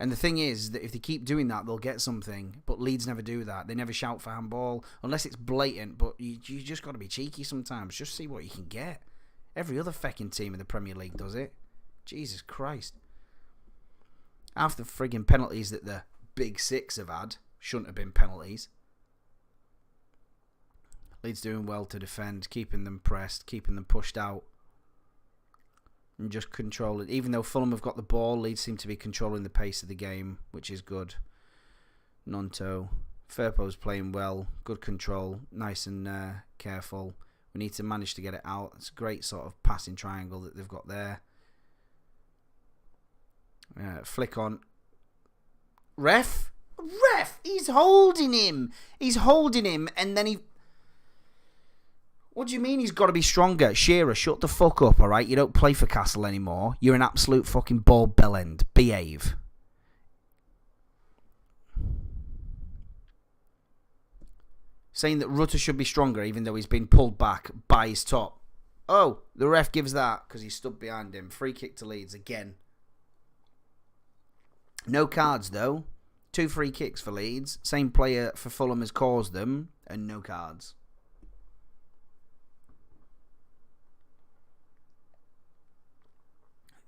And the thing is that if they keep doing that, they'll get something. But Leeds never do that. They never shout for handball unless it's blatant. But you just got to be cheeky sometimes. Just see what you can get. Every other fecking team in the Premier League does it. Jesus Christ. Half the frigging penalties that the Big Six have had shouldn't have been penalties. Leeds doing well to defend, keeping them pressed, keeping them pushed out. And just control it. Even though Fulham have got the ball, Leeds seem to be controlling the pace of the game, which is good. Nonto. Firpo's playing well. Good control. Nice and careful. We need to manage to get it out. It's a great sort of passing triangle that they've got there. Flick on. Ref? He's holding him. And then he... What do you mean he's got to be stronger? Shearer, shut the fuck up, alright? You don't play for Castle anymore. You're an absolute fucking ball bellend. Behave. Saying that Rutter should be stronger even though he's been pulled back by his top. Oh, the ref gives that because he stood behind him. Free kick to Leeds again. No cards though. 2 free kicks for Leeds. Same player for Fulham has caused them. And no cards.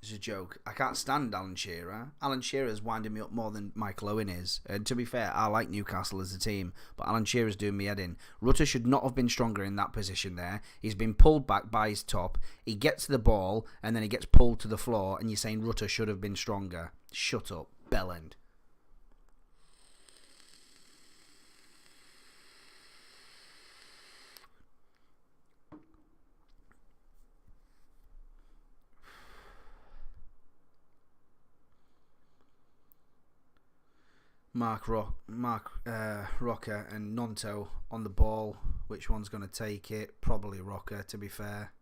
It's a joke. I can't stand Alan Shearer. Alan Shearer's winding me up more than Michael Owen is. And to be fair, I like Newcastle as a team, but Alan Shearer's doing me head in. Rutter should not have been stronger in that position there. He's been pulled back by his top. He gets the ball, and then he gets pulled to the floor, and you're saying Rutter should have been stronger. Shut up, bellend. Rocker and Nonto on the ball. Which one's going to take it? Probably Rocker, to be fair.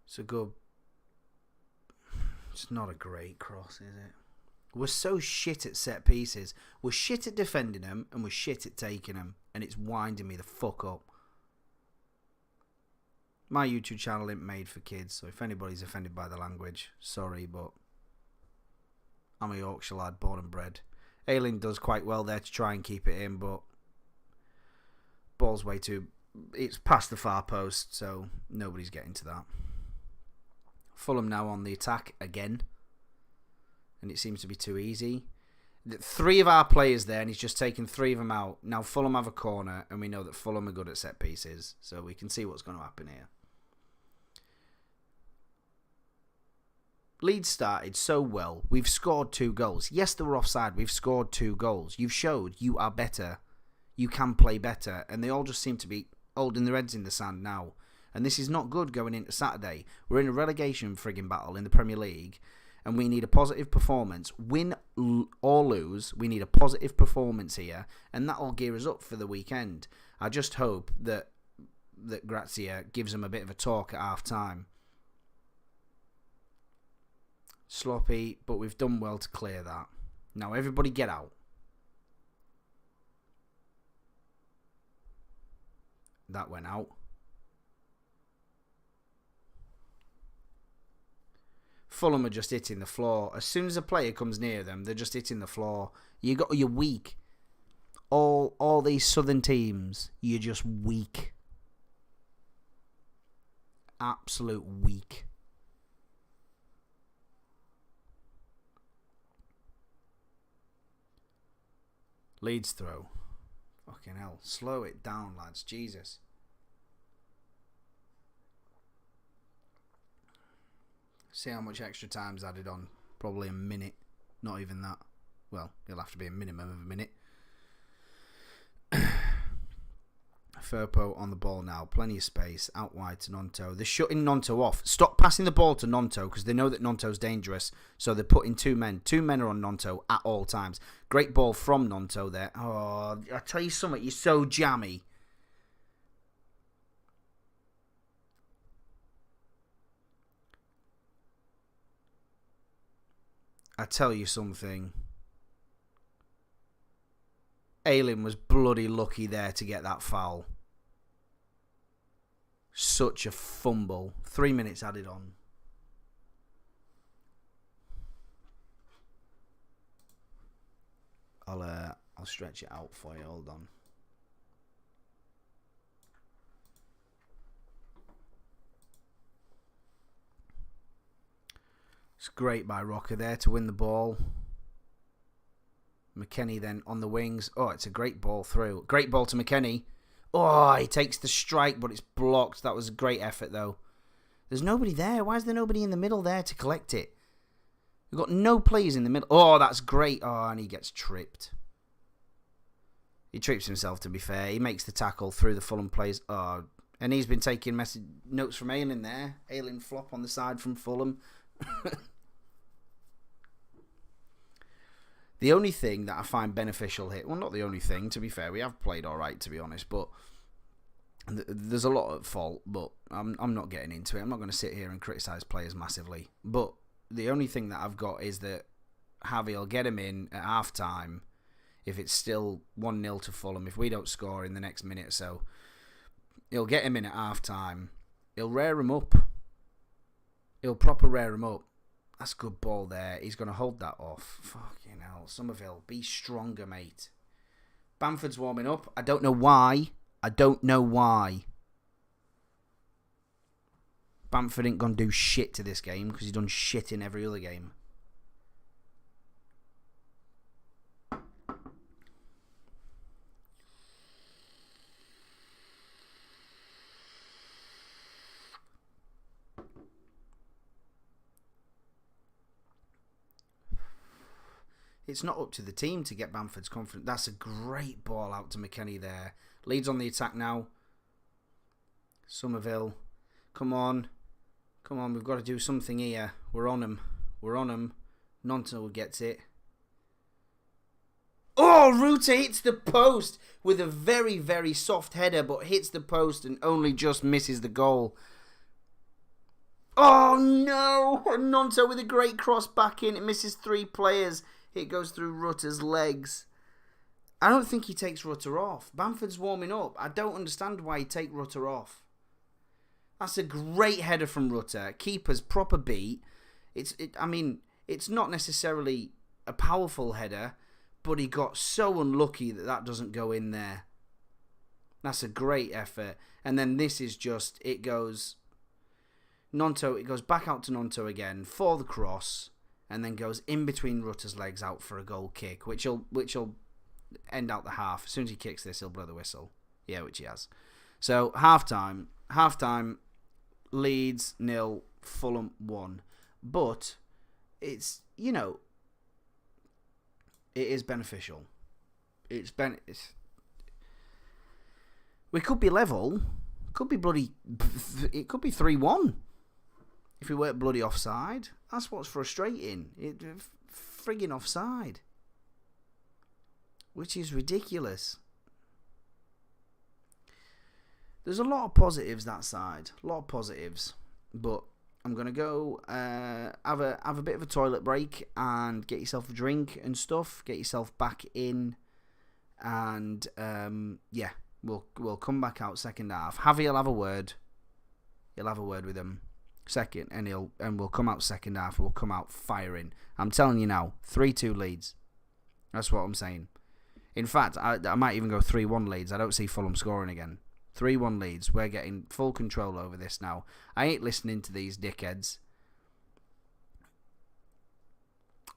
It's a good... It's not a great cross, is it? We're so shit at set pieces. We're shit at defending them, and we're shit at taking them. And it's winding me the fuck up. My YouTube channel isn't made for kids, so if anybody's offended by the language, sorry, but... I'm a Yorkshire lad, born and bred. Ayling does quite well there to try and keep it in, but ball's way too... It's past the far post, so nobody's getting to that. Fulham now on the attack again. And it seems to be too easy. 3 of our players there, and he's just taken 3 of them out. Now Fulham have a corner, and we know that Fulham are good at set pieces, so we can see what's going to happen here. Leeds started so well. We've scored 2 goals. Yes, they were offside. We've scored 2 goals. You've showed you are better. You can play better. And they all just seem to be holding their heads in the sand now. And this is not good going into Saturday. We're in a relegation frigging battle in the Premier League. And we need a positive performance. Win or lose, we need a positive performance here. And that'll gear us up for the weekend. I just hope that Grazia gives them a bit of a talk at half-time. Sloppy, but we've done well to clear that. Now everybody get out. That went out. Fulham are just hitting the floor. As soon as a player comes near them, they're just hitting the floor. You're weak. All these southern teams, you're just weak. Absolute weak. Leeds throw. Fucking hell. Slow it down, lads. Jesus. See how much extra time's added on. Probably a minute. Not even that. Well, it'll have to be a minimum of a minute. Firpo on the ball now. Plenty of space. Out wide to Nonto. They're shutting Nonto off. Stop passing the ball to Nonto because they know that Nonto's dangerous. So they're putting 2 men. 2 men are on Nonto at all times. Great ball from Nonto there. Oh, I tell you something. You're so jammy. I tell you something. Ayling was bloody lucky there to get that foul. Such a fumble. 3 minutes added on. I'll stretch it out for you. Hold on. It's great by Rocker there to win the ball. McKennie then on the wings. Oh, it's a great ball through. Great ball to McKennie. Oh, he takes the strike, but it's blocked. That was a great effort, though. There's nobody there. Why is there nobody in the middle there to collect it? We've got no players in the middle. Oh, that's great. Oh, and he gets tripped. He trips himself, to be fair. He makes the tackle through the Fulham players. Oh, and he's been taking notes from Ayling there. Ayling flop on the side from Fulham. The only thing that I find beneficial here, well, not the only thing, to be fair, we have played all right, to be honest, but there's a lot at fault, but I'm not getting into it. I'm not going to sit here and criticise players massively, but the only thing that I've got is that Javi will get him in at half-time if it's still 1-0 to Fulham. If we don't score in the next minute or so, he'll get him in at half-time. He'll rear him up. He'll proper rear him up. That's a good ball there. He's going to hold that off. Fucking hell. Somerville, be stronger, mate. Bamford's warming up. I don't know why. Bamford ain't going to do shit to this game because he's done shit in every other game. It's not up to the team to get Bamford's confidence. That's a great ball out to McKennie there. Leeds on the attack now. Somerville. Come on. Come on, we've got to do something here. We're on him. Nonto gets it. Oh, Ruta hits the post with a very, very soft header, but hits the post and only just misses the goal. Oh, no. Nonto with a great cross back in. It misses 3 players. It goes through Rutter's legs. I don't think he takes Rutter off. Bamford's warming up. I don't understand why he take Rutter off. That's a great header from Rutter. Keeper's proper beat. I mean, it's not necessarily a powerful header, but he got so unlucky that doesn't go in there. That's a great effort. And then this is just, it goes back out to Nonto again for the cross. And then goes in between Rutter's legs out for a goal kick, which'll end out the half. As soon as he kicks this, he'll blow the whistle. Yeah, which he has. So, half-time, Leeds 0, Fulham 1. But, it's, it is beneficial. We could be level. It could be 3-1. If we weren't bloody offside. That's what's frustrating. Friggin' offside. Which is ridiculous. There's a lot of positives that side. A lot of positives. But I'm going to go have a bit of a toilet break and get yourself a drink and stuff. Get yourself back in. And, yeah, we'll come back out second half. Javi will have a word. He'll have a word with him. Second, and we'll come out second half. We'll come out firing. I'm telling you now, 3-2 Leeds. That's what I'm saying. In fact, I might even go 3-1 Leeds. I don't see Fulham scoring again. 3-1 Leeds. We're getting full control over this now. I ain't listening to these dickheads.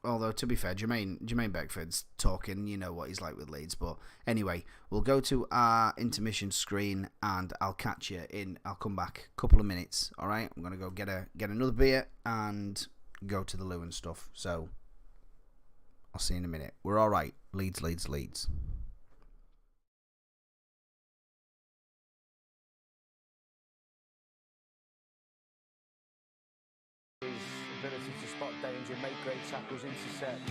Although, to be fair, Jermaine Beckford's talking. You know what he's like with Leeds. But anyway, we'll go to our intermission screen and I'll catch you in. I'll come back a couple of minutes. All right? I'm going to go get another beer and go to the loo and stuff. So, I'll see you in a minute. We're all right. Leeds. Ability to spot danger, make great tackles, intercept.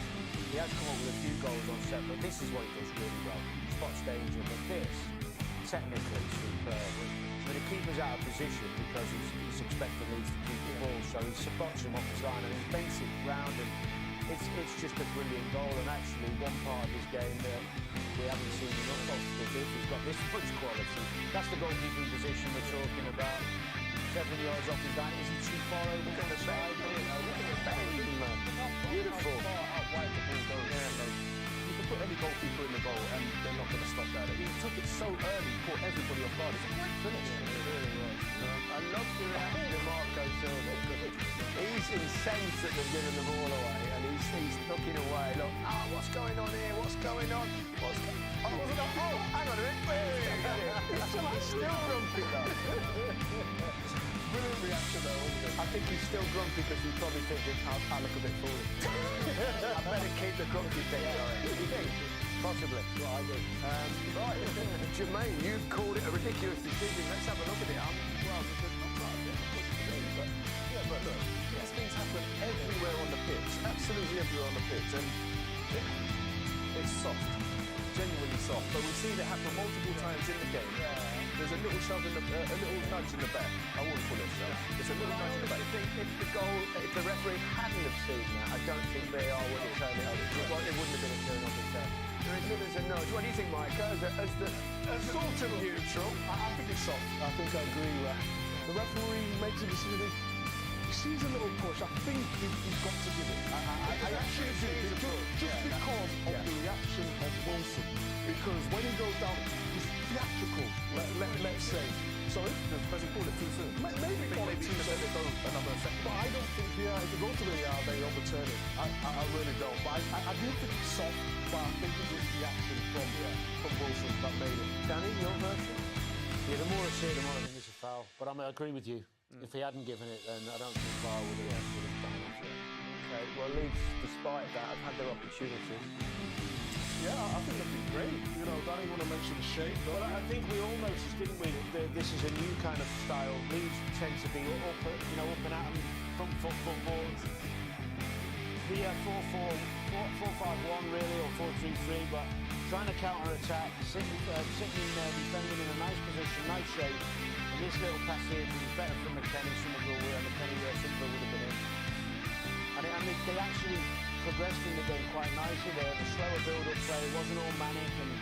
He has come up with a few goals on set, but this is what he does really well. Spots danger, but this, technically, superb. But the keeper's out of position because he's expecting Leeds to keep the ball, so he spots him off his line and he bends it round and it's just a brilliant goal, and actually one part of his game that we haven't seen enough of. He's got this much quality. That's the goalkeeping position we're talking about. 7 yards off his line. Is he too far over on the side? Look at the bending, man. Beautiful. How wide the ball goes. You can put any goalkeeper in the goal and they're not going to stop that. He took it so early, caught everybody off guard. It's a great finish. It really was. I love the reaction of Marco Silva. He's incensed that they've given the ball away, and he's looking away. Look, what's going on here? What's going on? Hang on a minute. He's still grumpy though. Brilliant reaction though, wasn't it? I think he's still grumpy because he's probably thinking, I look a bit foolish. I better keep the grumpy thing going. You think? Possibly. Well, I do. Right. Jermaine, you've called it a ridiculous decision. Let's have a look at it. Well, there's not quite a difficult today, but yeah, but look, these things happen everywhere on the pitch, absolutely everywhere on the pitch, and it's soft, genuinely soft. But we've seen it happen multiple times in the game. There's a little shove in the, a little nudge in the back. I wouldn't call it a shove. It's a little nudge in the back. If the referee hadn't have seen that, I don't think VAR would have turned it over. It wouldn't have been a turn off his head. There's a nudge. What do you think, Mike? As Sort of neutral. I think it's soft. I think I agree with that. The referee makes a decision. He sees a little push. I think he's got to give it. I actually do. Just because of the reaction of Wilson. Because when he goes down, he's theatrical. Let's say. Sorry? Does he call it too soon? Maybe call it too soon. They go another second. But I don't think, if it goes to the they overturn it. I really don't. But I do think it's soft, but I think it was the action from Wilson that made it. Danny, your version? Yeah, the more I see it, the more I think it's a foul. But I agree with you. If he hadn't given it, then I don't think VAR would have done it. Okay, well, Leeds, despite that, have had their opportunities. Yeah, I think they've been great. Danny, you want to mention the shape? Well, I think we all noticed, didn't we, that this is a new kind of style. Leeds tend to be up and at them, front foot football. The 4-5-1 really, or 4-3-3, but trying to counter-attack, sitting defending in a nice position, nice shape. And this little passage was better from McKennie, Somerville would have been in. And they actually progressed in the game quite nicely. They had a slower build-up play. It wasn't all manic and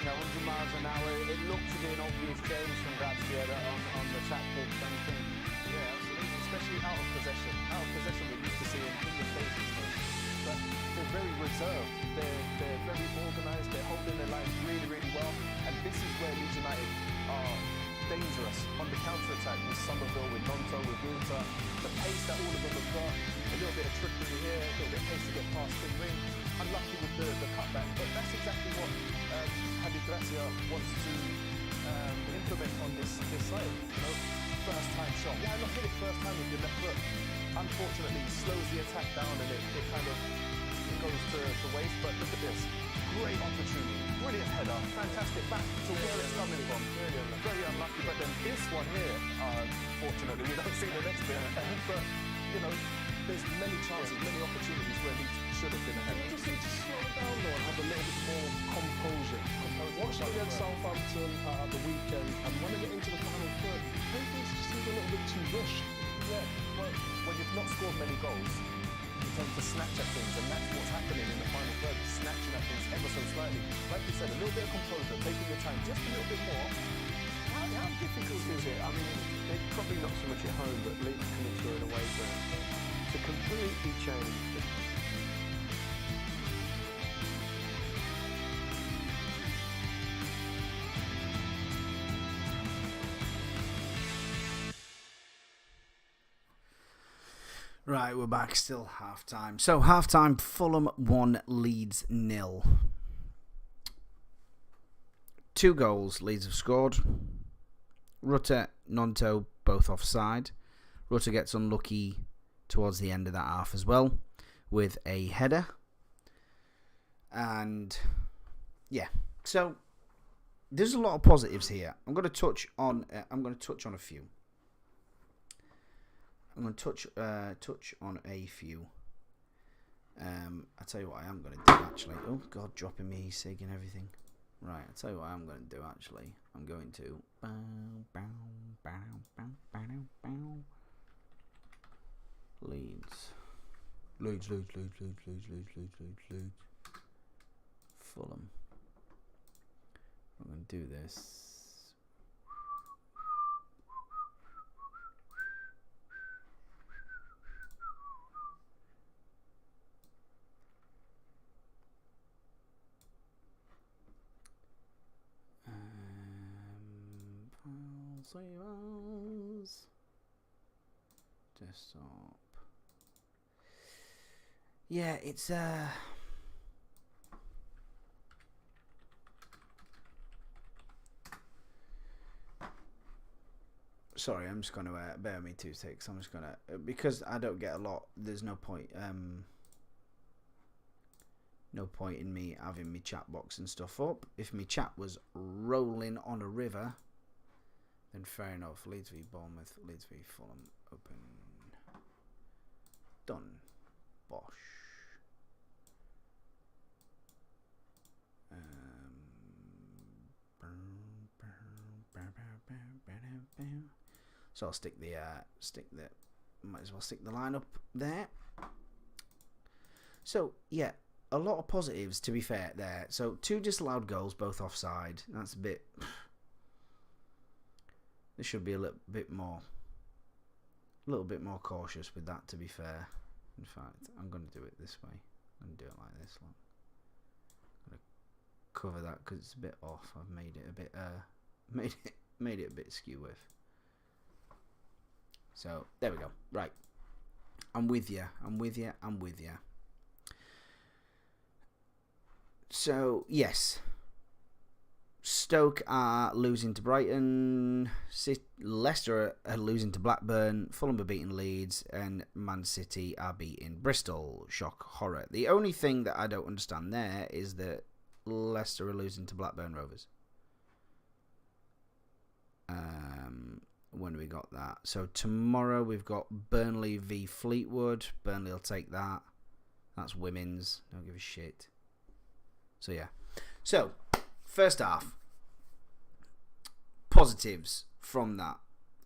100 miles an hour. It looked to be an obvious change from Grazia on the tactics. Yeah, absolutely. Especially out of possession. Out of possession, we're used to seeing in your faces, but they're very reserved. They're very organised. They're holding their lines really, really well. And this is where Leeds United are dangerous on the counter-attack with Somerville, with Nonto, with Winter. The pace that all of them have got, a little bit of trickery here, a little bit of pace to get past the ring. Unlucky with the cutback, but that's exactly what Hadi Grazia wants to implement on this side. First time shot. Yeah, look at it first time with your left foot. Unfortunately, it slows the attack down and it kind of goes to waste. But look at this. Great opportunity. Brilliant header. Fantastic back to where it's coming from. Very unlucky. But then this one here, fortunately, we don't see the next bit. But, there's many chances, many opportunities where Leeds should have been ahead. You just need to slow it down though and have a little bit more composure. Watched it against Southampton at the weekend, and when they get into the final third, everything just seems a little bit too rushed. Yeah, well, when you've not scored many goals, you tend to snatch at things, and that's what's happening in the final third, snatching at things ever so slightly. Like you said, a little bit of composure, taking your time just a little bit more. How difficult is it? I mean, they're probably not so much at home, but Leeds Peninsula in away ground to completely change. Right, we're back. Still half time. So half time, Fulham 1, Leeds 0. 2 goals Leeds have scored. Rutter, Nonto, both offside. Rutter gets unlucky towards the end of that half as well with a header. And yeah, so there's a lot of positives here. I'm going to touch on a few. I'm going to touch on a few. I'll tell you what I am going to do actually. Oh God, dropping me sig and everything. Right, I'll tell you what I'm going to do actually. I'm going to Leeds. Leeds. Fulham. I'm going to do this. Desktop. Yeah, it's sorry, I'm just gonna bear me 2 ticks. I'm just gonna because I don't get a lot. There's no point. No point in me having me chat box and stuff up. If my chat was rolling on a river, then fair enough. Leeds v Bournemouth, Leeds v Fulham, open, done, bosh. So I'll stick the might as well stick the line up there. So yeah, a lot of positives to be fair there. So 2 disallowed goals, both offside. That's a bit. They should be a little bit more cautious with that. To be fair, in fact, I'm going to do it this way. I'm going to do it like this. Look. I'm going to cover that because it's a bit off. I've made it a bit made it a bit skew with. So there we go. Right, I'm with you. So yes, Stoke are losing to Brighton. Leicester are losing to Blackburn. Fulham are beating Leeds, and Man City are beating Bristol. Shock horror. The only thing that I don't understand there is that Leicester are losing to Blackburn Rovers. When we got that. So tomorrow we've got Burnley v Fleetwood. Burnley will take that. That's women's. Don't give a shit. So yeah. So first half. Positives from that.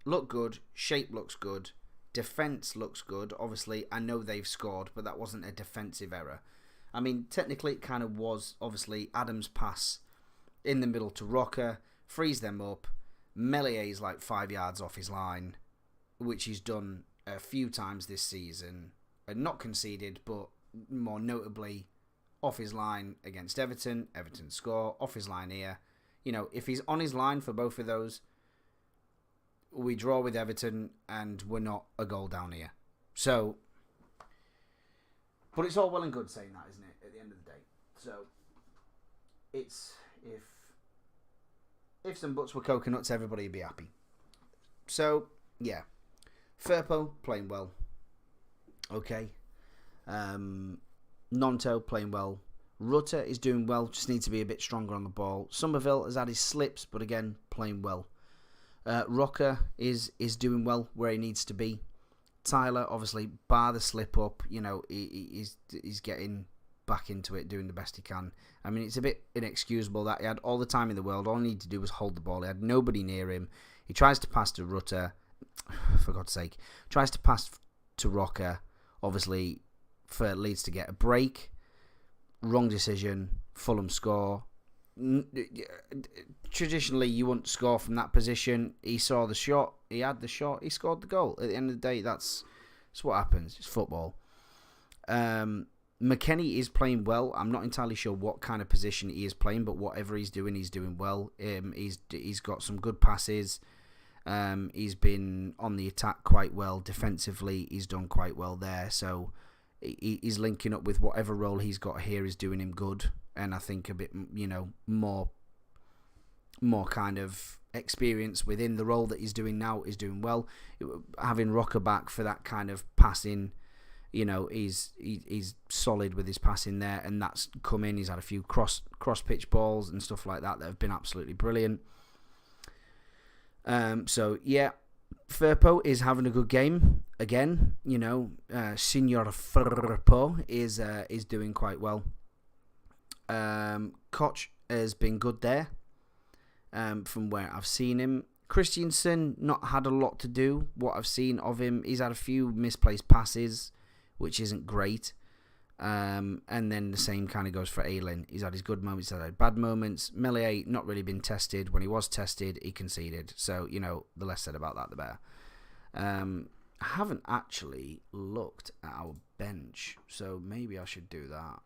Look good. Shape looks good. Defence looks good. Obviously, I know they've scored, but that wasn't a defensive error. I mean, technically it kind of was. Obviously, Adams' pass in the middle to Rocker. Frees them up. Mellier's like 5 yards off his line, which he's done a few times this season. And not conceded, but more notably off his line against Everton. Everton score. Off his line here. You know, if he's on his line for both of those, we draw with Everton and we're not a goal down here. So, but it's all well and good saying that, isn't it, at the end of the day? So, it's, if some butts were coconuts, everybody would be happy. So, yeah. Firpo playing well. Okay. Nonto playing well. Rutter is doing well, just needs to be a bit stronger on the ball. Somerville has had his slips, but again, playing well. Rocker is doing well where he needs to be. Tyler, obviously, bar the slip up, you know, he's getting back into it, doing the best he can. I mean, it's a bit inexcusable that he had all the time in the world. All he needed to do was hold the ball. He had nobody near him. He tries to pass to Rutter, for God's sake. Tries to pass to Rocker, obviously, for Leeds to get a break. Wrong decision. Fulham score. Traditionally, you wouldn't score from that position. He saw the shot. He had the shot. He scored the goal. At the end of the day, that's what happens. It's football. McKennie is playing well. I'm not entirely sure what kind of position he is playing, but whatever he's doing well. He's got some good passes. He's been on the attack quite well. Defensively, he's done quite well there. So he's linking up with whatever role he's got here is doing him good. And I think a bit, you know, more kind of experience within the role that he's doing now is doing well. Having Rocker back for that kind of passing, you know, he's solid with his passing there, and that's come in. He's had a few cross pitch balls and stuff like that have been absolutely brilliant. So yeah, Firpo is having a good game again. You know, Signor Firpo is doing quite well. Koch has been good there. From where I've seen him. Christiansen not had a lot to do. What I've seen of him, he's had a few misplaced passes, which isn't great. And then the same kind of goes for Ayling. He's had his good moments, he's had bad moments. Meslier, not really been tested. When he was tested, he conceded. So, the less said about that, the better. I haven't actually looked at our bench, so maybe I should do that.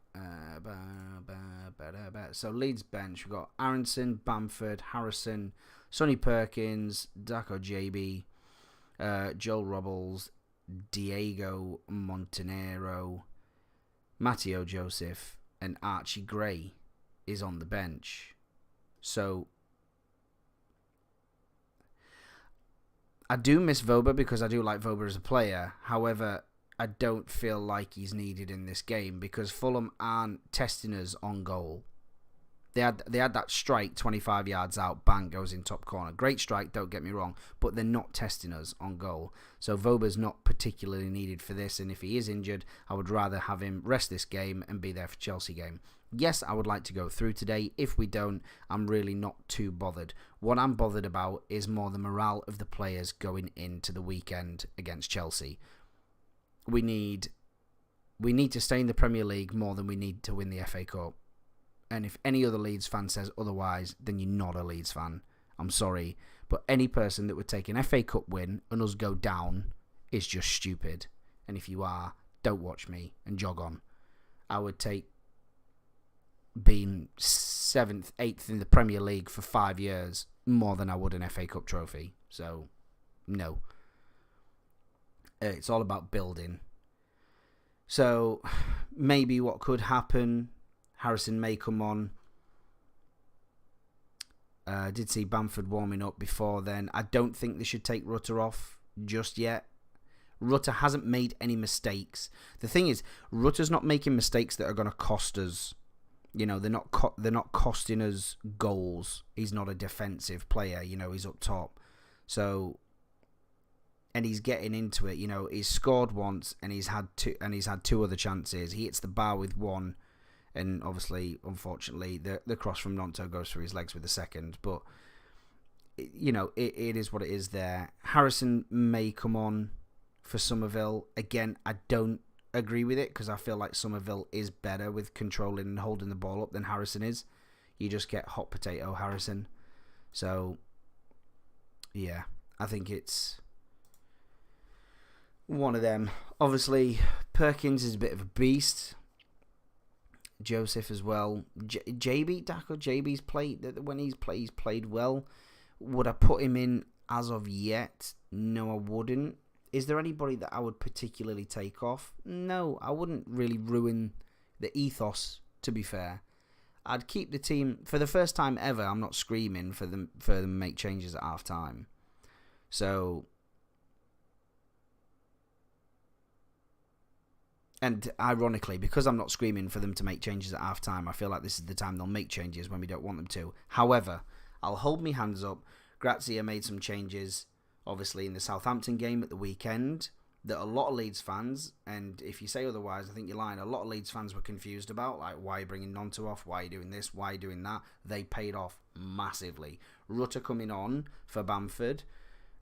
So Leeds bench, we've got Aronson, Bamford, Harrison, Sonny Perkins, Daco JB, Joel Robles, Diego Montenegro, Matteo Joseph, and Archie Gray is on the bench. So I do miss Voba because I do like Voba as a player. However, I don't feel like he's needed in this game because Fulham aren't testing us on goal. They had that strike 25 yards out, bang, goes in top corner. Great strike, don't get me wrong, but they're not testing us on goal. So Voba's not particularly needed for this, and if he is injured, I would rather have him rest this game and be there for Chelsea game. Yes, I would like to go through today. If we don't, I'm really not too bothered. What I'm bothered about is more the morale of the players going into the weekend against Chelsea. We need to stay in the Premier League more than we need to win the FA Cup. And if any other Leeds fan says otherwise, then you're not a Leeds fan. I'm sorry. But any person that would take an FA Cup win and us go down is just stupid. And if you are, don't watch me and jog on. I would take being 7th, 8th in the Premier League for 5 years more than I would an FA Cup trophy. So, no. It's all about building. So, maybe what could happen, Harrison may come on. I did see Bamford warming up before then. I don't think they should take Rutter off just yet. Rutter hasn't made any mistakes. The thing is, Rutter's not making mistakes that are going to cost us. They're not costing us goals. He's not a defensive player. He's up top. So, and he's getting into it. He's scored once and he's had two other chances. He hits the bar with one. And obviously, unfortunately, the cross from Nonto goes through his legs with the second. But, it is what it is there. Harrison may come on for Somerville. Again, I don't agree with it because I feel like Somerville is better with controlling and holding the ball up than Harrison is. You just get hot potato Harrison. So, yeah, I think it's one of them. Obviously, Perkins is a bit of a beast. Joseph as well. JB's played, when he's played well. Would I put him in as of yet? No, I wouldn't. Is there anybody that I would particularly take off? No, I wouldn't really ruin the ethos, to be fair. I'd keep the team, for the first time ever, I'm not screaming for them to make changes at half time. So, and ironically, because I'm not screaming for them to make changes at half time, I feel like this is the time they'll make changes when we don't want them to. However, I'll hold my hands up. Grazia made some changes, obviously, in the Southampton game at the weekend, that a lot of Leeds fans, and if you say otherwise, I think you're lying, a lot of Leeds fans were confused about, like, why are you bringing Nonto off, why are you doing this, why are you doing that? They paid off massively. Rutter coming on for Bamford,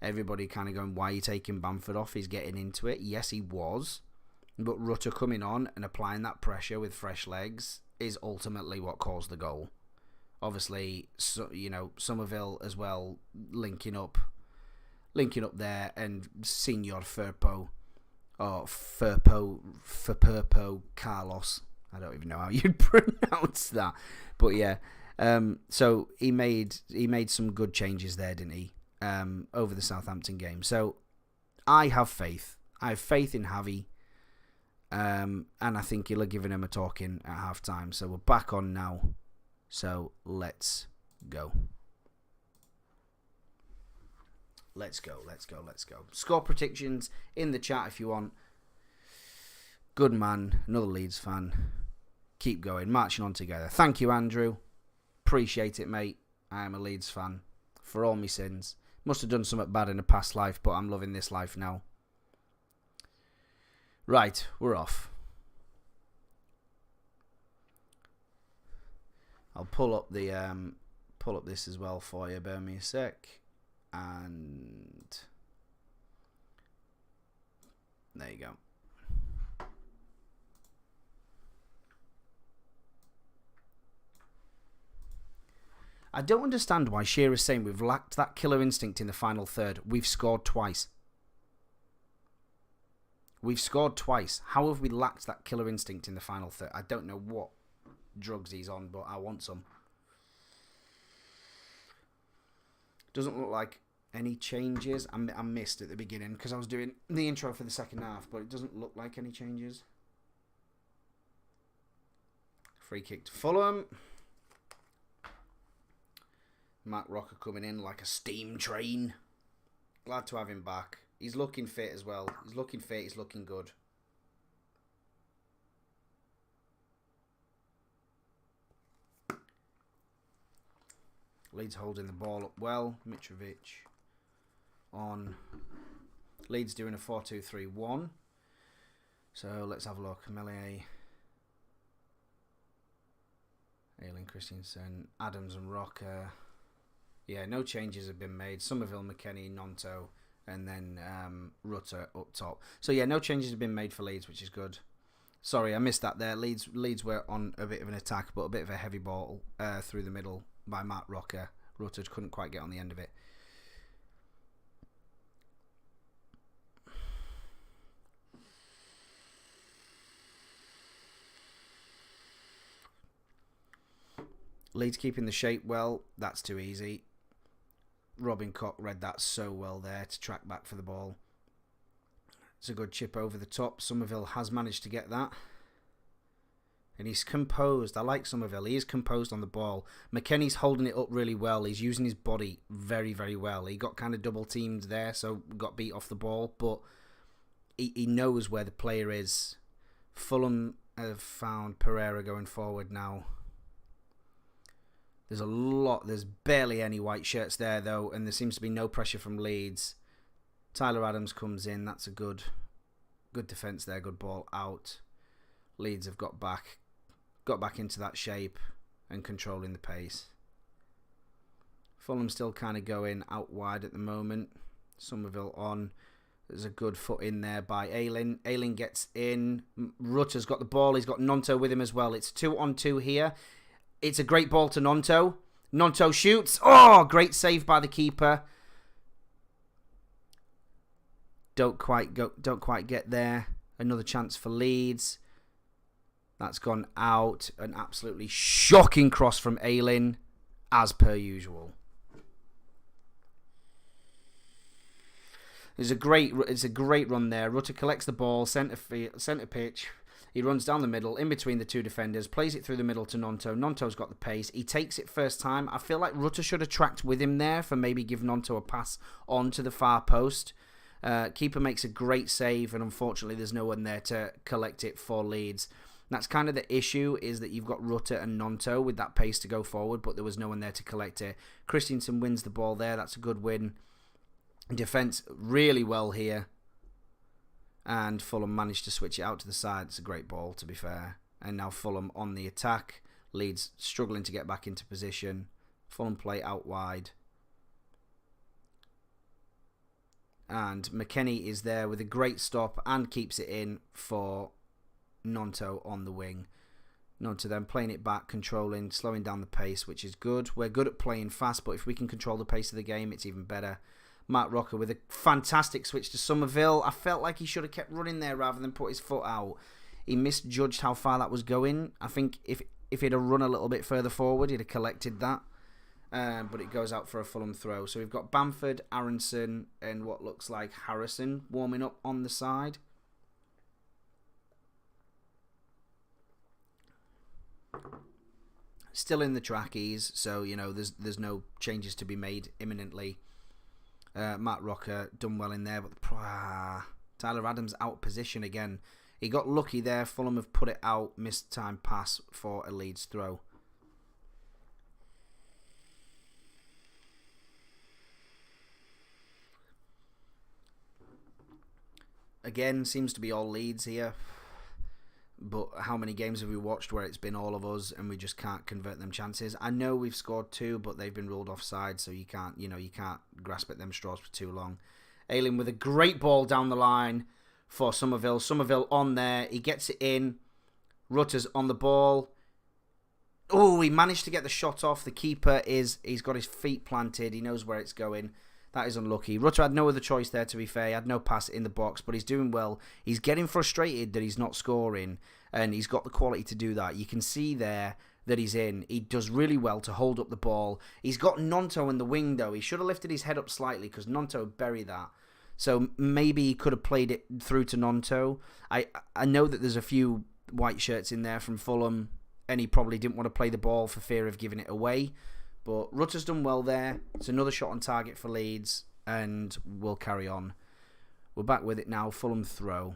everybody kind of going, why are you taking Bamford off? He's getting into it. Yes, he was. But Rutter coming on and applying that pressure with fresh legs is ultimately what caused the goal. Obviously, Somerville as well linking up there, and Senor Firpo Carlos. I don't even know how you'd pronounce that, but yeah. So he made some good changes there, didn't he? Over the Southampton game. So I have faith. I have faith in Javi. And I think he'll have given him a talking at half time. So we're back on now. So let's go. Let's go. Score predictions in the chat if you want. Good man, another Leeds fan. Keep going, marching on together. Thank you, Andrew. Appreciate it, mate. I am a Leeds fan for all my sins. Must have done something bad in a past life, but I'm loving this life now. Right, we're off. I'll pull up this as well for you. Bear me a sec, and there you go. I don't understand why Shearer's saying we've lacked that killer instinct in the final third. We've scored twice. We've scored twice. How have we lacked that killer instinct in the final third? I don't know what drugs he's on, but I want some. Doesn't look like any changes. I missed at the beginning because I was doing the intro for the second half, but it doesn't look like any changes. Free kick to Fulham. Matt Rocker coming in like a steam train. Glad to have him back. He's looking fit as well. He's looking fit. He's looking good. Leeds holding the ball up well. Mitrovic on. Leeds doing a 4-2-3-1. So let's have a look. Melier, Ayling, Christensen, Adams and Rocker. Yeah, no changes have been made. Somerville, McKennie, Nonto, and then Rutter up top. So yeah, no changes have been made for Leeds, which is good. Sorry, I missed that there. Leeds were on a bit of an attack, but a bit of a heavy ball through the middle by Matt Rocker. Rutter couldn't quite get on the end of it. Leeds keeping the shape well. That's too easy. Robin Koch read that so well there to track back for the ball. It's a good chip over the top. Somerville has managed to get that. And he's composed. I like Somerville. He is composed on the ball. McKennie's holding it up really well. He's using his body very, very well. He got kind of double teamed there, so got beat off the ball. But he knows where the player is. Fulham have found Pereira going forward now. There's barely any white shirts there, though, and there seems to be no pressure from Leeds. Tyler Adams comes in. That's a good defence there. Good ball out. Leeds have got back into that shape and controlling the pace. Fulham still kind of going out wide at the moment. Somerville on. There's a good foot in there by Ayling. Ayling gets in. Rutter's got the ball. He's got Nonto with him as well. It's 2-on-2 here. It's a great ball to Nonto. Nonto shoots. Oh, great save by the keeper. Don't quite get there. Another chance for Leeds. That's gone out. An absolutely shocking cross from Ayling, as per usual. It's a great run there. Rutter collects the ball, centre pitch. He runs down the middle, in between the two defenders, plays it through the middle to Nonto. Nonto's got the pace. He takes it first time. I feel like Rutter should have tracked with him there for maybe give Nonto a pass on to the far post. Keeper makes a great save, and unfortunately there's no one there to collect it for Leeds. That's kind of the issue, is that you've got Rutter and Nonto with that pace to go forward, but there was no one there to collect it. Christensen wins the ball there. That's a good win. Defence really well here. And Fulham managed to switch it out to the side. It's a great ball, to be fair. And now Fulham on the attack. Leeds struggling to get back into position. Fulham play out wide. And McKennie is there with a great stop and keeps it in for Nonto on the wing. Nonto then playing it back, controlling, slowing down the pace, which is good. We're good at playing fast, but if we can control the pace of the game, it's even better. Matt Rocker with a fantastic switch to Somerville. I felt like he should have kept running there rather than put his foot out. He misjudged how far that was going. I think if he'd have run a little bit further forward, he'd have collected that. But it goes out for a Fulham throw. So we've got Bamford, Aronson, and what looks like Harrison warming up on the side. Still in the trackies, so there's no changes to be made imminently. Matt Rocker done well in there, but Tyler Adams out of position again. He got lucky there. Fulham have put it out. Missed time pass for a Leeds throw. Again, seems to be all Leeds here. But how many games have we watched where it's been all of us and we just can't convert them chances? I know we've scored 2, but they've been ruled offside, so you can't grasp at them straws for too long. Ayling with a great ball down the line for Somerville. Somerville on there. He gets it in. Rutter's on the ball. Oh, he managed to get the shot off. The keeper he's got his feet planted. He knows where it's going. That is unlucky. Rutter had no other choice there, to be fair. He had no pass in the box, but he's doing well. He's getting frustrated that he's not scoring, and he's got the quality to do that. You can see there that he's in. He does really well to hold up the ball. He's got Nonto in the wing, though. He should have lifted his head up slightly because Nonto would bury that. So maybe he could have played it through to Nonto. I know that there's a few white shirts in there from Fulham, and he probably didn't want to play the ball for fear of giving it away. But Rutter's done well there. It's another shot on target for Leeds, and we'll carry on. We're back with it now. Fulham throw.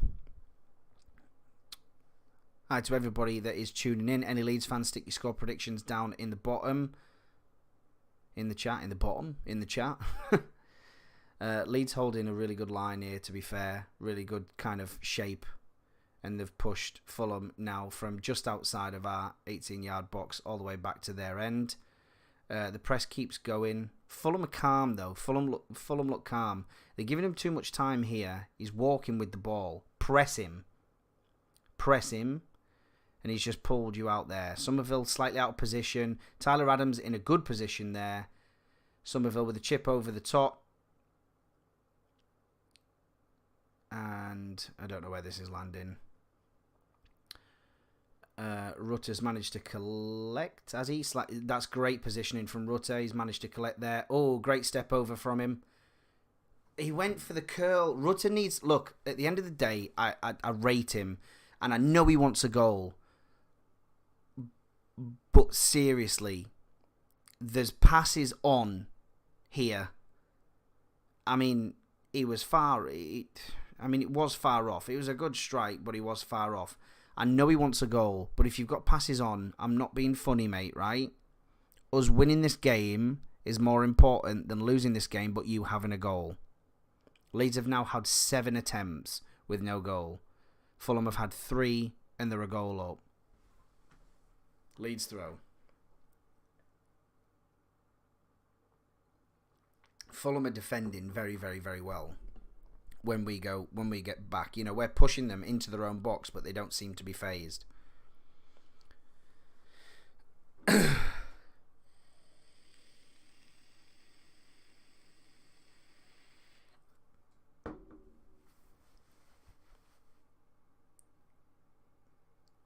Hi to everybody that is tuning in. Any Leeds fans, stick your score predictions down in the bottom. In the chat. Leeds holding a really good line here, to be fair. Really good kind of shape. And they've pushed Fulham now from just outside of our 18-yard box all the way back to their end. The press keeps going. Fulham are calm, though. Fulham look calm. They're giving him too much time here. He's walking with the ball. Press him. And he's just pulled you out there. Somerville slightly out of position. Tyler Adams in a good position there. Somerville with a chip over the top. And I don't know where this is landing. Rutter's managed to collect, has he? That's great positioning from Rutter. He's managed to collect there. Oh, great step over from him. He went for the curl. Rutter needs... Look, at the end of the day, I rate him. And I know he wants a goal. But seriously, there's passes on here. I mean, it was far off. It was a good strike, but he was far off. I know he wants a goal, but if you've got passes on, I'm not being funny, mate, right? Us winning this game is more important than losing this game, but you having a goal. Leeds have now had 7 attempts with no goal. Fulham have had 3, and they're a goal up. Leeds throw. Fulham are defending very, very, very well. When we get back, we're pushing them into their own box, but they don't seem to be phased.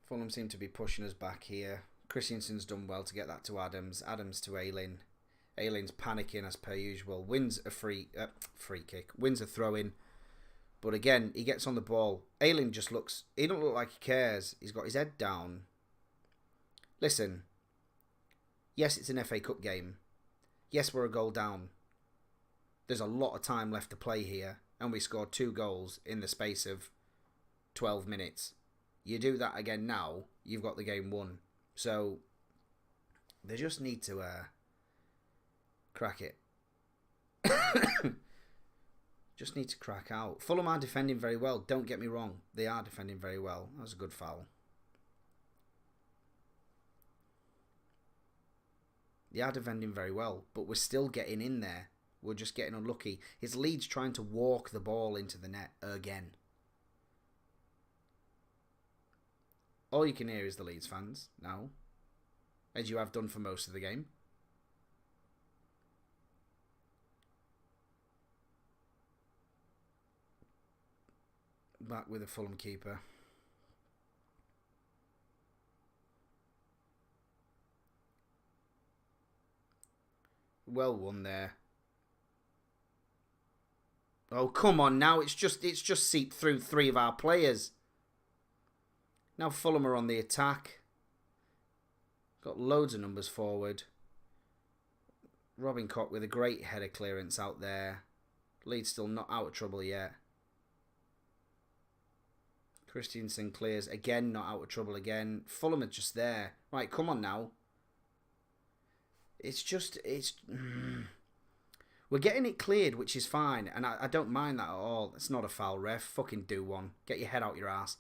Fulham seem to be pushing us back here. Christensen's done well to get that to Adams. Adams to Ayling. Ayling's panicking as per usual. Wins a free kick. Wins a throw-in. But again, he gets on the ball. Ayling just looks... He don't look like he cares. He's got his head down. Listen. Yes, it's an FA Cup game. Yes, we're a goal down. There's a lot of time left to play here. And we scored 2 goals in the space of 12 minutes. You do that again now, you've got the game won. So, they just need to crack it. Just need to crack out. Fulham are defending very well. Don't get me wrong. They are defending very well. That was a good foul. They are defending very well. But we're still getting in there. We're just getting unlucky. It's Leeds trying to walk the ball into the net again. All you can hear is the Leeds fans now. As you have done for most of the game. Back with a Fulham keeper. Well won there. Oh, come on now. It's just seeped through 3 of our players. Now Fulham are on the attack. Got loads of numbers forward. Robin Koch with a great header clearance out there. Leeds still not out of trouble yet. Christensen clears again, not out of trouble again. Fulham are just there. Right, come on now. We're getting it cleared, which is fine. And I don't mind that at all. It's not a foul, ref. Fucking do one. Get your head out your ass.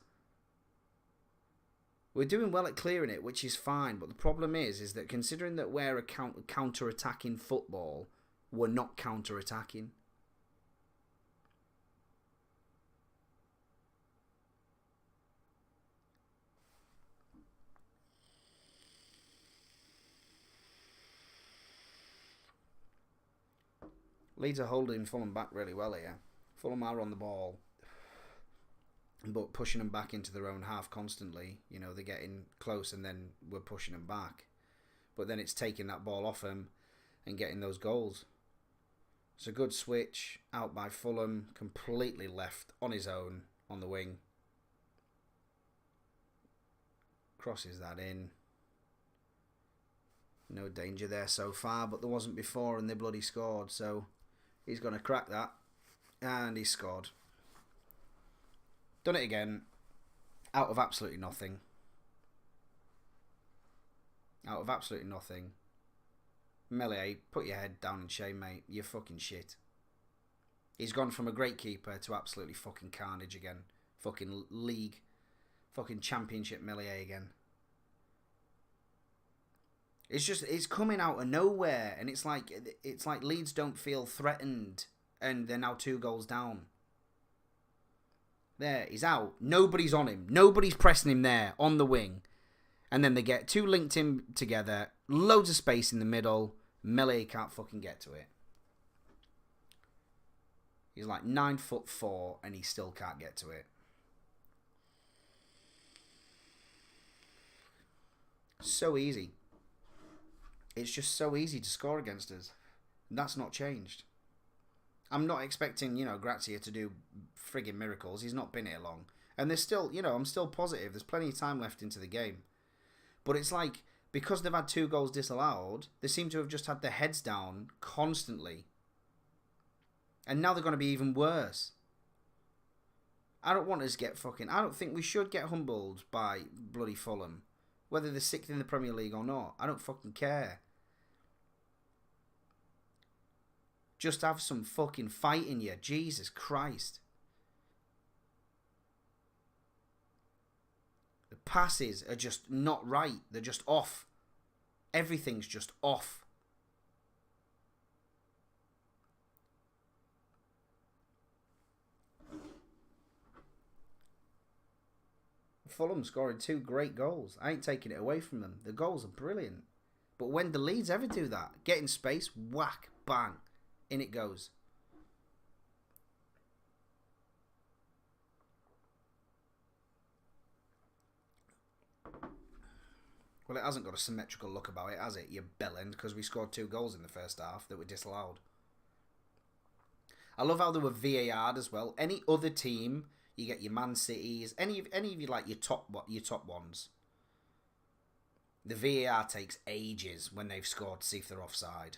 We're doing well at clearing it, which is fine. But the problem is that considering that we're a counter-attacking football, we're not counter-attacking. Leeds are holding Fulham back really well here. Fulham are on the ball, but pushing them back into their own half constantly. You know, they're getting close and then we're pushing them back. But then it's taking that ball off him and getting those goals. It's a good switch out by Fulham, completely left on his own on the wing. Crosses that in. No danger there so far, but there wasn't before and they bloody scored. So he's going to crack that. And he scored. Done it again. Out of absolutely nothing. Out of absolutely nothing. Melee, put your head down in shame, mate. You're fucking shit. He's gone from a great keeper to absolutely fucking carnage again. Fucking league. Fucking championship Melee again. It's coming out of nowhere, and it's like Leeds don't feel threatened, and they're now 2 goals down. There, he's out. Nobody's on him. Nobody's pressing him there on the wing. And then they get 2 linked in together, loads of space in the middle. Melee can't fucking get to it. He's like 9'4" and he still can't get to it. So easy. It's just so easy to score against us. And that's not changed. I'm not expecting, Grazia to do friggin' miracles. He's not been here long. And there's still, I'm still positive. There's plenty of time left into the game. But it's like, because they've had 2 goals disallowed, they seem to have just had their heads down constantly. And now they're going to be even worse. I don't want us to get I don't think we should get humbled by bloody Fulham. Whether they're 6th in the Premier League or not. I don't fucking care. Just have some fucking fight in you. Jesus Christ. The passes are just not right. They're just off. Everything's just off. Fulham scoring 2 great goals. I ain't taking it away from them. The goals are brilliant. But when do Leeds ever do that? Get in space, whack, bang. In it goes. Well, it hasn't got a symmetrical look about it, has it? You bellend, because we scored 2 goals in the first half that were disallowed. I love how they were VAR'd as well. Any other team, you get your Man Cities, any of you like your top ones. The VAR takes ages when they've scored to see if they're offside.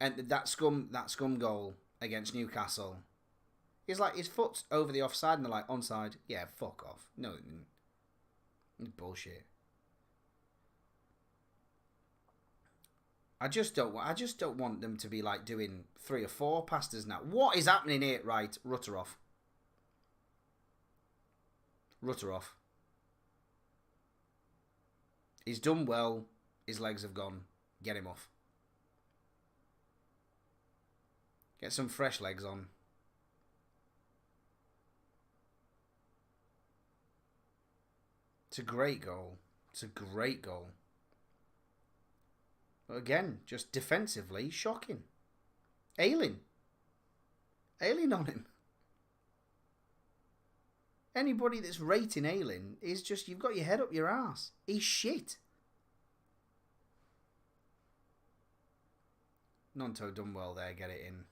And that scum goal against Newcastle, it's like his foot's over the offside and they're like, onside. Yeah, fuck off. No, bullshit. I just don't want them to be like doing 3 or 4 passes now. What is happening here? Right, Rutter off. He's done well. His legs have gone. Get him off. Get some fresh legs on. It's a great goal. But again, just defensively, shocking. Ayling on him. Anybody that's rating Ayling is just, you've got your head up your ass. He's shit. Nonto done well there, get it in.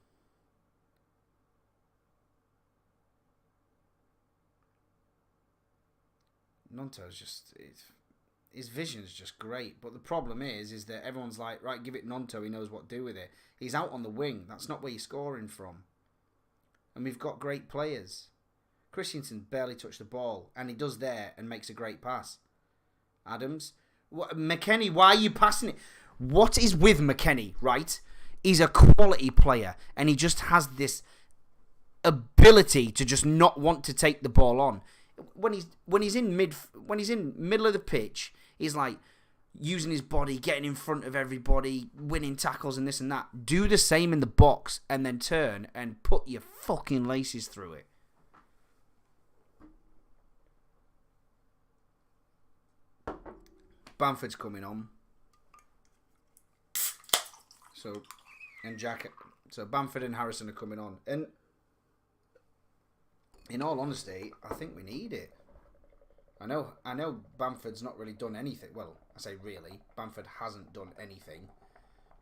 Nonto's just, his vision's just great. But the problem is that everyone's like, right, give it Nonto, he knows what to do with it. He's out on the wing. That's not where you're scoring from. And we've got great players. Christensen barely touched the ball, and he does there and makes a great pass. Adams. McKennie, why are you passing it? What is with McKennie, right? He's a quality player, and he just has this ability to just not want to take the ball on. When he's in middle of the pitch, he's like using his body, getting in front of everybody, winning tackles and this and that. Do the same in the box and then turn and put your fucking laces through it. Bamford's coming on. So and Jack. So Bamford and Harrison are coming on. And in all honesty, I think we need it. I know Bamford's not really done anything. Well, I say really. Bamford hasn't done anything.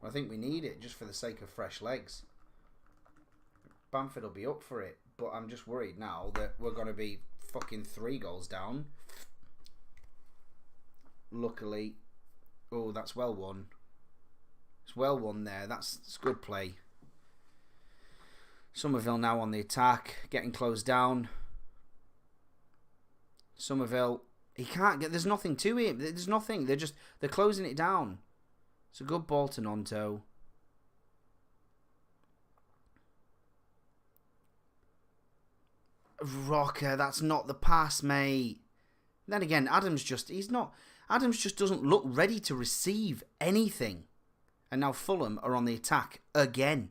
But I think we need it just for the sake of fresh legs. Bamford will be up for it. But I'm just worried now that we're going to be fucking 3 goals down. Luckily. Oh, that's well won. It's well won there. It's good play. Somerville now on the attack. Getting closed down. Somerville. He can't get... There's nothing to him. There's nothing. They're closing it down. It's a good ball to Nonto. Rocker, that's not the pass, mate. Then again, Adams just doesn't look ready to receive anything. And now Fulham are on the attack again.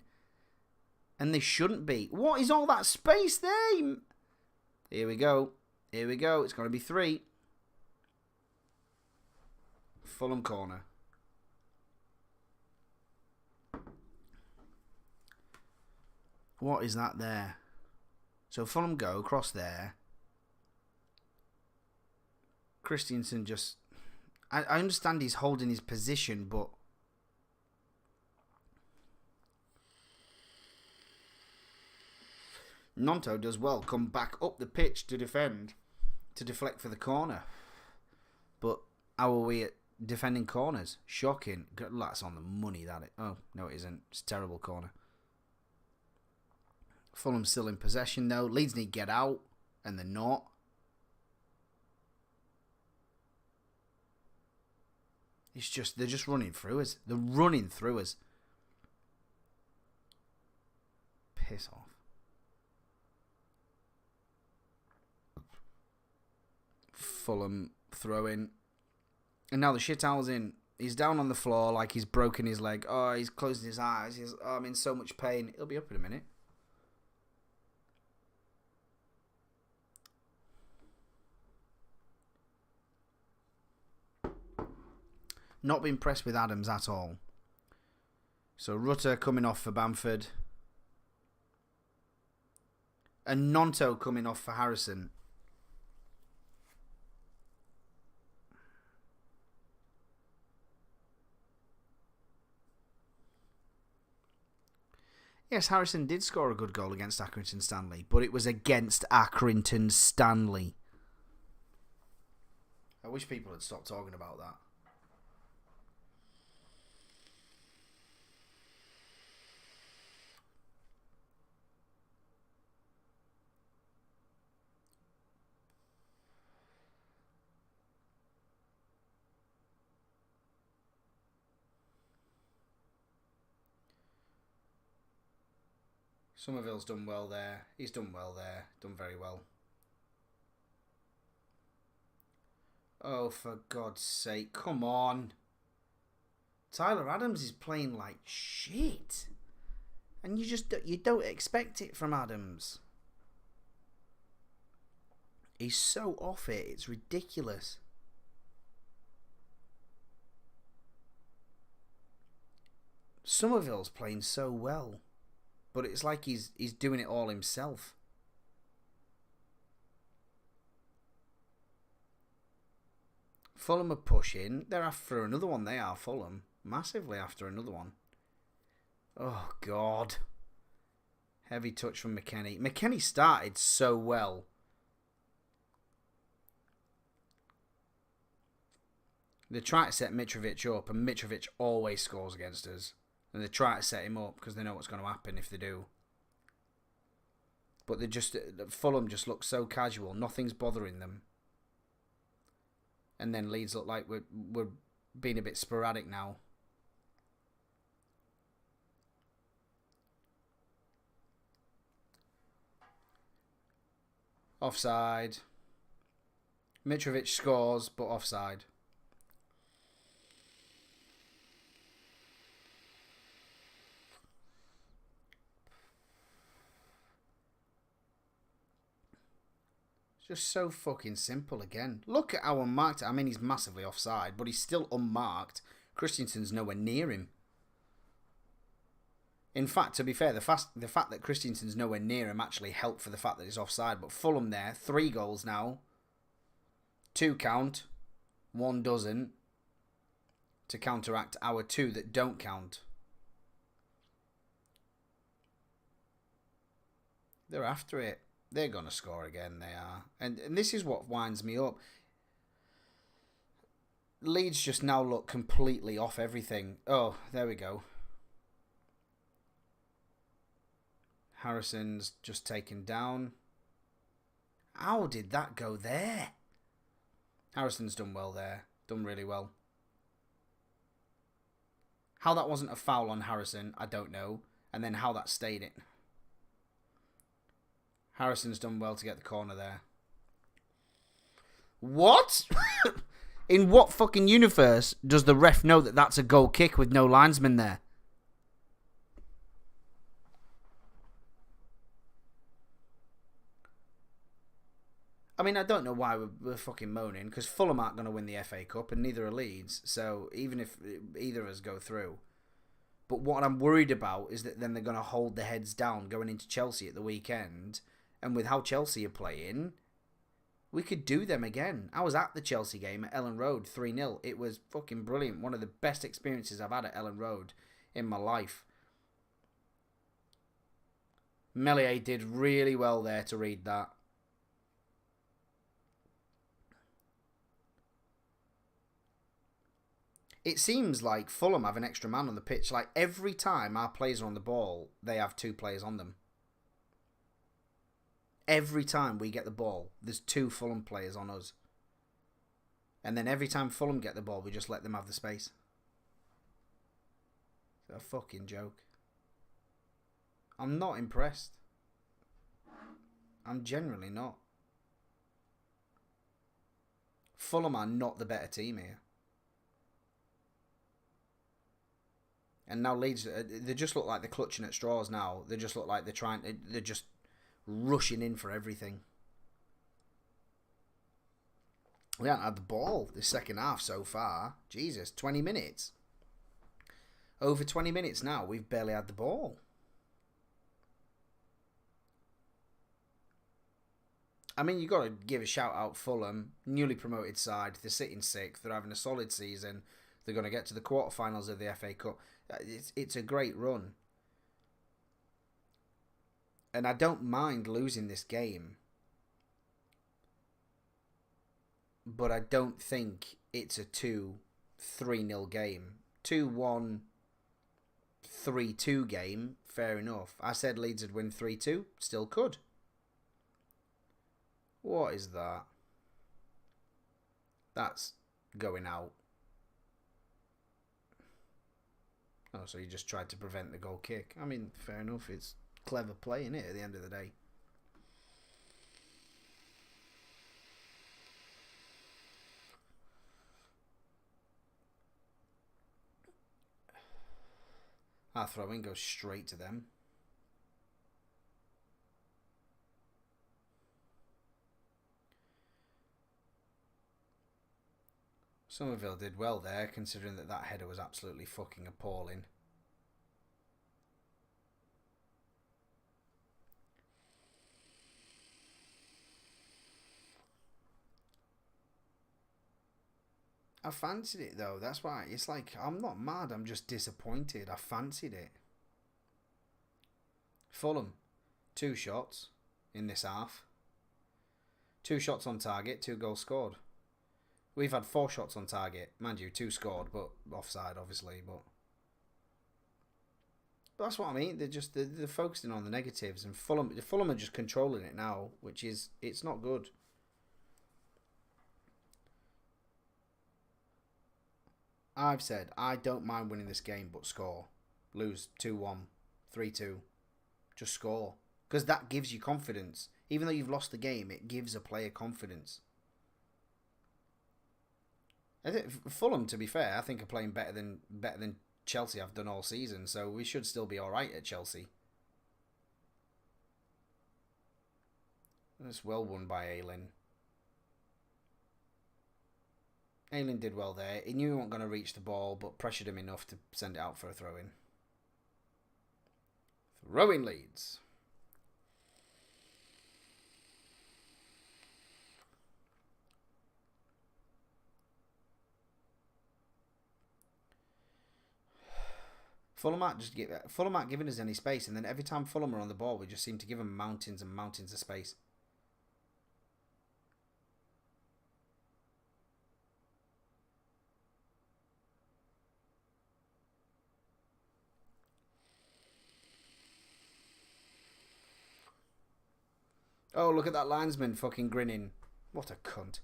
And they shouldn't be. What is all that space there? Here we go. Here we go. It's going to be 3. Fulham corner. What is that there? So Fulham go across there. Christensen just... I understand he's holding his position, but... Nonto does well. Come back up the pitch to defend. To deflect for the corner. But how are we at defending corners? Shocking. That's on the money, that it. Oh, no it isn't. It's a terrible corner. Fulham still in possession though. Leeds need to get out. And they're not. They're just running through us. They're running through us. Piss off. Fulham throwing. And now the shitowel's in. He's down on the floor like he's broken his leg. Oh, he's closing his eyes. I'm in so much pain. He'll be up in a minute. Not been impressed with Adams at all. So Rutter coming off for Bamford. And Nonto coming off for Harrison. Yes, Harrison did score a good goal against Accrington Stanley, but it was against Accrington Stanley. I wish people had stopped talking about that. Somerville's done well there. He's done well there. Done very well. Oh, for God's sake. Come on. Tyler Adams is playing like shit. And you don't expect it from Adams. He's so off it. It's ridiculous. Somerville's playing so well. But it's like he's doing it all himself. Fulham are pushing. They're after another one. They are, Fulham. Massively after another one. Oh, God. Heavy touch from McKennie. McKennie started so well. They try to set Mitrovic up, and Mitrovic always scores against us. And they try to set him up because they know what's going to happen if they do. But Fulham just look so casual. Nothing's bothering them. And then Leeds look like we're being a bit sporadic now. Offside. Mitrovic scores, but offside. Just so fucking simple again. Look at how unmarked. I mean, he's massively offside, but he's still unmarked. Christensen's nowhere near him. In fact, to be fair, the fact that Christensen's nowhere near him actually helped for the fact that he's offside. But Fulham there, 3 goals now. 2 count, 1 doesn't. To counteract our 2 that don't count. They're after it. They're going to score again, they are. And this is what winds me up. Leeds just now look completely off everything. Oh, there we go. Harrison's just taken down. How did that go there? Harrison's done well there. Done really well. How that wasn't a foul on Harrison, I don't know. And then how that stayed it. Harrison's done well to get the corner there. What? In what fucking universe does the ref know that that's a goal kick with no linesman there? I mean, I don't know why we're fucking moaning, because Fulham aren't going to win the FA Cup, and neither are Leeds, so even if either of us go through. But what I'm worried about is that then they're going to hold their heads down going into Chelsea at the weekend, and with how Chelsea are playing, we could do them again. I was at the Chelsea game at Ellen Road, 3-0. It was fucking brilliant. One of the best experiences I've had at Ellen Road in my life. Meslier did really well there to read that. It seems like Fulham have an extra man on the pitch. Like every time our players are on the ball, they have 2 players on them. Every time we get the ball, there's 2 Fulham players on us. And then every time Fulham get the ball, we just let them have the space. It's a fucking joke. I'm not impressed. I'm generally not. Fulham are not the better team here. And now Leeds, they just look like they're clutching at straws now. They just look like they're just rushing in for everything. We haven't had the ball this second half so far. Jesus, 20 minutes. Over 20 minutes now, we've barely had the ball. I mean, you've got to give a shout out Fulham, newly promoted side. They're sitting 6th. They're having a solid season. They're going to get to the quarterfinals of the FA Cup. It's a great run. And I don't mind losing this game. But I don't think it's a 2-3-0 game. 2-1, 3-2 game, fair enough. I said Leeds would win 3-2, still could. What is that? That's going out. Oh, so you just tried to prevent the goal kick. I mean, fair enough. It's clever play, isn't it, at the end of the day? Our throw-in goes straight to them. Somerville did well there, considering that header was absolutely fucking appalling. I fancied it though, that's why. It's like, I'm not mad, I'm just disappointed. I fancied it. Fulham, 2 shots in this half. 2 shots on target, 2 goals scored. We've had 4 shots on target. Mind you, 2 scored, but offside, obviously. But that's what I mean. They're focusing on the negatives, and Fulham are just controlling it now, which is, it's not good. I've said I don't mind winning this game, but score. Lose 2-1, 3-2. Just score, because that gives you confidence. Even though you've lost the game, it gives a player confidence. I think Fulham, to be fair, I think are playing better than Chelsea have done all season, so we should still be all right at Chelsea. That's well won by Ayling. Ayling did well there. He knew he wasn't going to reach the ball, but pressured him enough to send it out for a throw-in. Throwing Leeds. Fulham aren't giving us any space, and then every time Fulham are on the ball, we just seem to give them mountains and mountains of space. Oh, look at that linesman fucking grinning. What a cunt.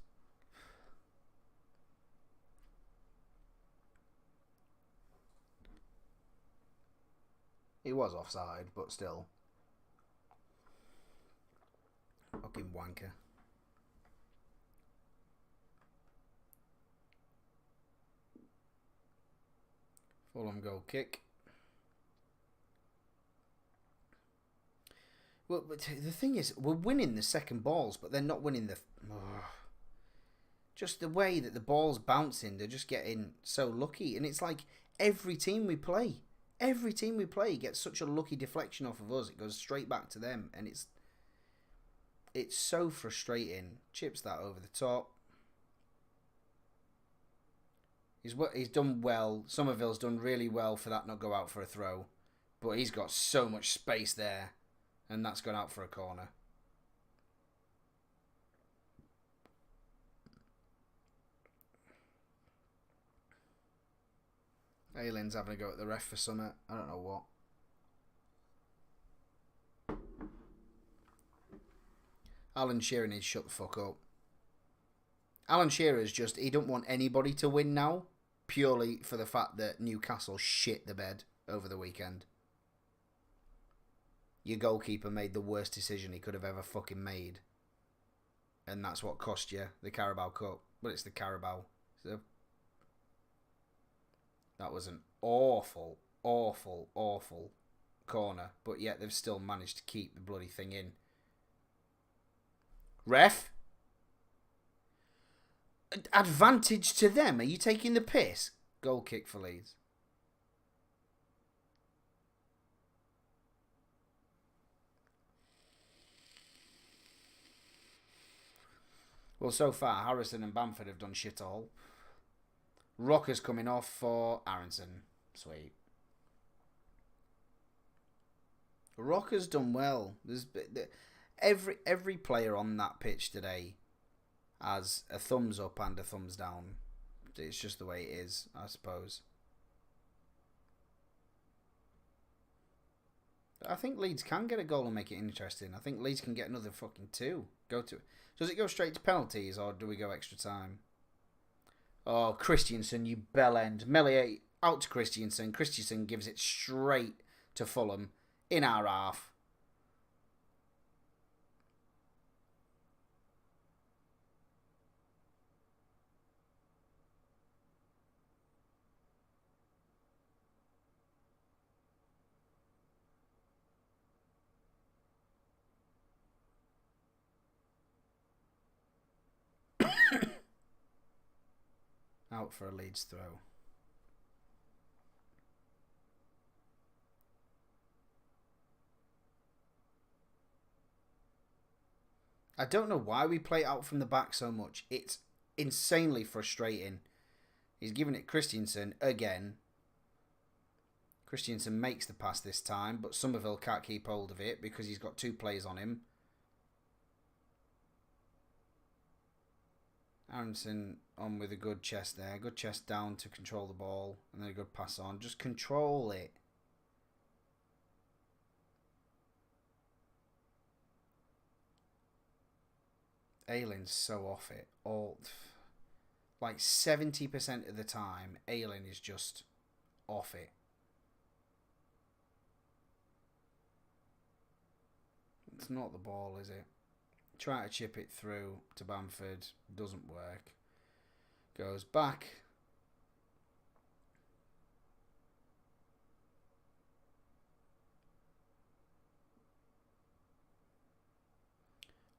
He was offside, but still. Fucking wanker. Fulham goal kick. Well, but the thing is, we're winning the second balls, but they're not winning the... Just the way that the ball's bouncing, they're just getting so lucky. And it's like every team we play gets such a lucky deflection off of us. It goes straight back to them, and it's so frustrating. Chips that over the top. He's done well. Somerville's done really well for that not go out for a throw, but he's got so much space there, and that's gone out for a corner. Aylin's having a go at the ref for something. I don't know what. Alan Shearer needs to shut the fuck up. Alan Shearer's just... He don't want anybody to win now, purely for the fact that Newcastle shit the bed over the weekend. Your goalkeeper made the worst decision he could have ever fucking made. And that's what cost you the Carabao Cup. But it's the Carabao. So that was an awful, awful, awful corner. But yet they've still managed to keep the bloody thing in. Ref? Advantage to them. Are you taking the piss? Goal kick for Leeds. Well, so far, Harrison and Bamford have done shit all. Rocker's coming off for Aronson. Sweet. Rocker's done well. Every player on that pitch today has a thumbs up and a thumbs down. It's just the way it is, I suppose. I think Leeds can get a goal and make it interesting. I think Leeds can get another fucking 2. Does it go straight to penalties or do we go extra time? Oh, Christiansen, you bellend. Melier out to Christiansen. Christiansen gives it straight to Fulham in our half. Out for a Leeds throw. I don't know why we play out from the back so much. It's insanely frustrating. He's giving it Christiansen again. Christiansen makes the pass this time, but Somerville can't keep hold of it because he's got 2 players on him. Aronson on with a good chest there. Good chest down to control the ball. And then a good pass on. Just control it. Aylin's so off it. Like 70% of the time, Aylin is just off it. It's not the ball, is it? Try to chip it through to Bamford. Doesn't work. Goes back.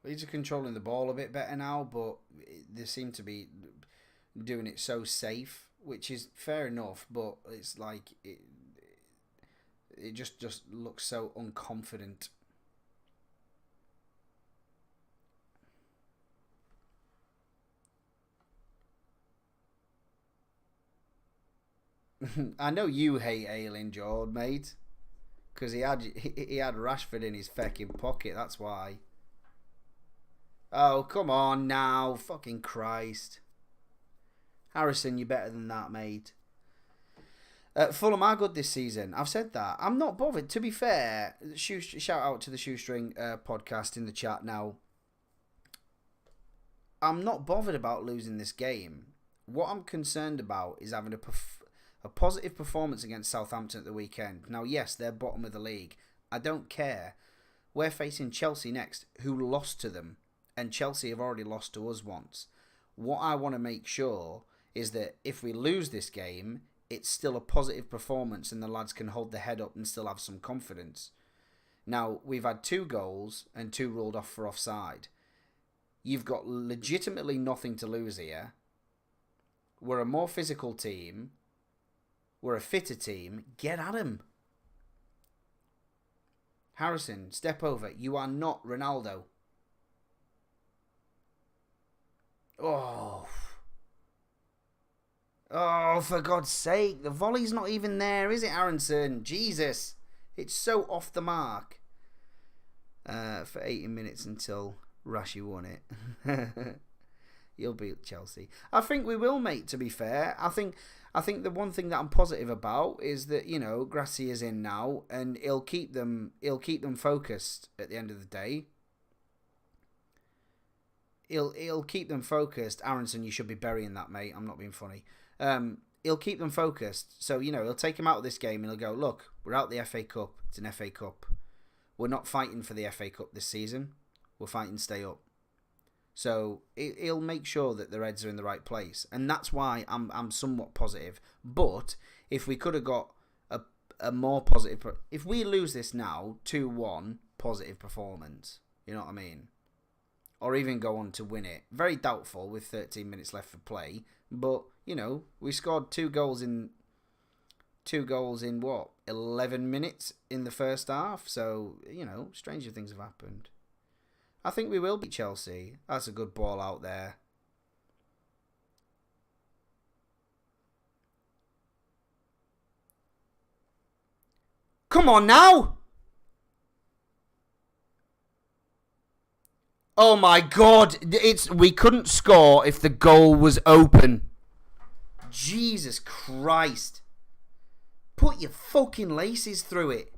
Leeds are controlling the ball a bit better now, but they seem to be doing it so safe, which is fair enough, but it's like... It just looks so unconfident. I know you hate Ayling, Jord, mate, because he had Rashford in his fecking pocket. That's why. Oh, come on now, fucking Christ, Harrison, you're better than that, mate. Fulham are good this season. I've said that. I'm not bothered. To be fair, shout out to the Shoestring podcast in the chat now. I'm not bothered about losing this game. What I'm concerned about is having a positive performance against Southampton at the weekend. Now, yes, they're bottom of the league. I don't care. We're facing Chelsea next, who lost to them. And Chelsea have already lost to us once. What I want to make sure is that if we lose this game, it's still a positive performance and the lads can hold their head up and still have some confidence. Now, we've had 2 goals and 2 ruled off for offside. You've got legitimately nothing to lose here. We're a more physical team. We're a fitter team. Get at him. Harrison, step over. You are not Ronaldo. Oh, for God's sake. The volley's not even there, is it, Aronson? Jesus. It's so off the mark. For 80 minutes until Rashi won it. You'll beat Chelsea. I think we will, mate, to be fair. I think the one thing that I'm positive about is that, you know, Gracie is in now and he'll keep them focused at the end of the day. He'll keep them focused. Aronson, you should be burying that, mate. I'm not being funny. He'll keep them focused. So, you know, he'll take them out of this game and he'll go, look, we're out the FA Cup. It's an FA Cup. We're not fighting for the FA Cup this season. We're fighting to stay up. So he'll make sure that their heads are in the right place. And that's why I'm somewhat positive. But if we could have got a more positive... If we lose this now, 2-1, positive performance. You know what I mean? Or even go on to win it. Very doubtful with 13 minutes left for play. But, you know, we scored 2 goals in what? 11 minutes in the first half. So, you know, stranger things have happened. I think we will beat Chelsea. That's a good ball out there. Come on now! Oh my God! We couldn't score if the goal was open. Jesus Christ! Put your fucking laces through it.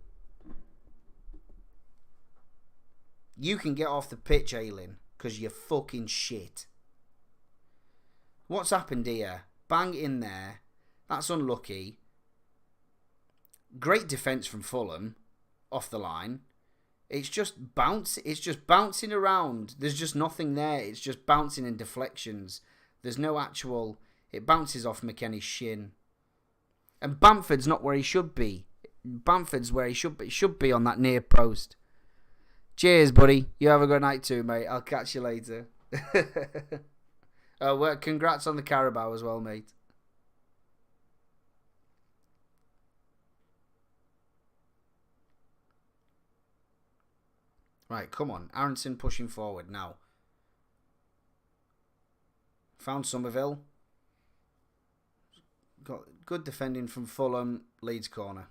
You can get off the pitch, Ayling, because you're fucking shit. What's happened here? Bang in there. That's unlucky. Great defence from Fulham off the line. It's just bouncing around. There's just nothing there. It's just bouncing in deflections. There's no actual... It bounces off McKennie's shin. And Bamford's not where he should be. Bamford's where he should be. He should be on that near post. Cheers, buddy. You have a good night too, mate. I'll catch you later. Well, congrats on the Carabao as well, mate. Right, come on. Aronson pushing forward now. Found Somerville. Got good defending from Fulham. Leeds corner.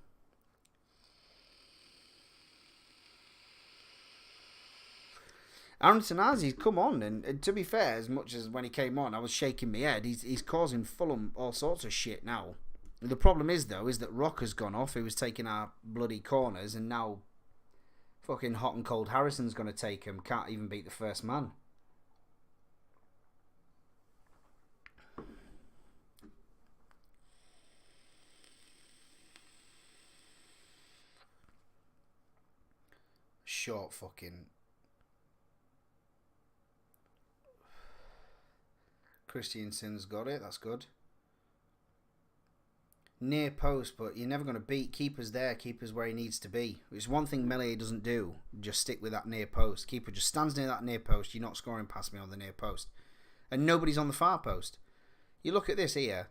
Aronson has, he's come on, and to be fair, as much as when he came on, I was shaking my head, he's causing Fulham all sorts of shit now. The problem is, though, is that Rock has gone off, he was taking our bloody corners, and now fucking hot and cold Harrison's going to take him, can't even beat the first man. Short fucking... Christiansen's got it, that's good. Near post, but you're never going to beat. Keeper's there, keeper's where he needs to be. It's one thing Melee doesn't do, just stick with that near post. Keeper just stands near that near post, you're not scoring past me on the near post. And nobody's on the far post. You look at this here.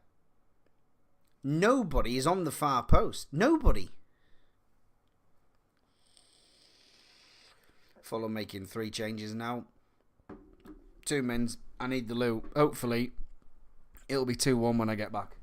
Nobody is on the far post. Nobody. Fulham making 3 changes now. 2 men's. I need the loo. Hopefully, it'll be 2-1 when I get back.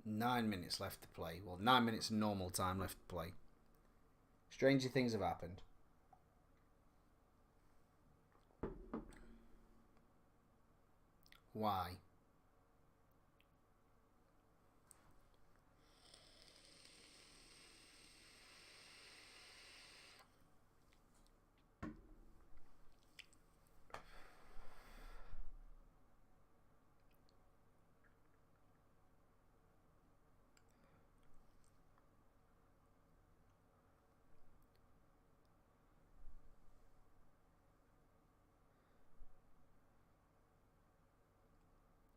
Nine minutes left to play. Well, 9 minutes normal time left to play. Stranger things have happened. Why?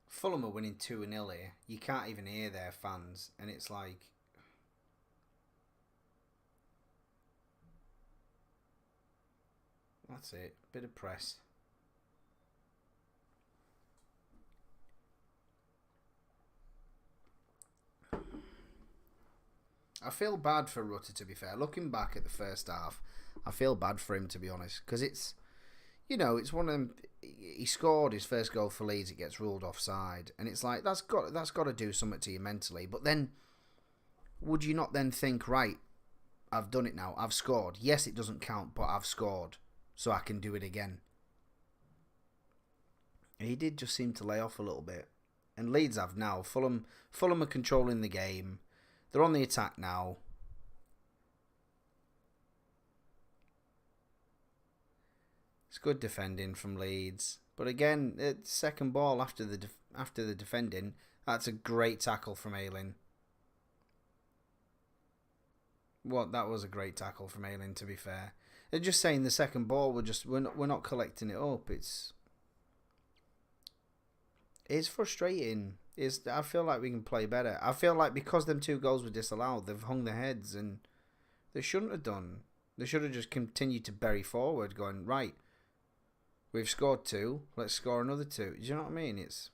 Fulham are winning 2-0 here. You can't even hear their fans, and it's like... That's it. Bit of press. I feel bad for Rutter, to be fair. Looking back at the first half, I feel bad for him, to be honest, because it's... You know, it's one of them. He scored his first goal for Leeds. It gets ruled offside, and it's like that's got to do something to you mentally. But then, would you not then think, right, I've done it now. I've scored. Yes, it doesn't count, but I've scored, so I can do it again. He did just seem to lay off a little bit, and Leeds have now. Fulham are controlling the game. They're on the attack now. It's good defending from Leeds, but again, second ball after the defending, that's a great tackle from Ayling. That was a great tackle from Ayling, to be fair. They're just saying the second ball, we're not collecting it up. It's frustrating. I feel like we can play better. I feel like because them 2 goals were disallowed, they've hung their heads, and they shouldn't have done. They should have just continued to bury forward, going, right, we've scored 2. Let's score another 2. Do you know what I mean? It's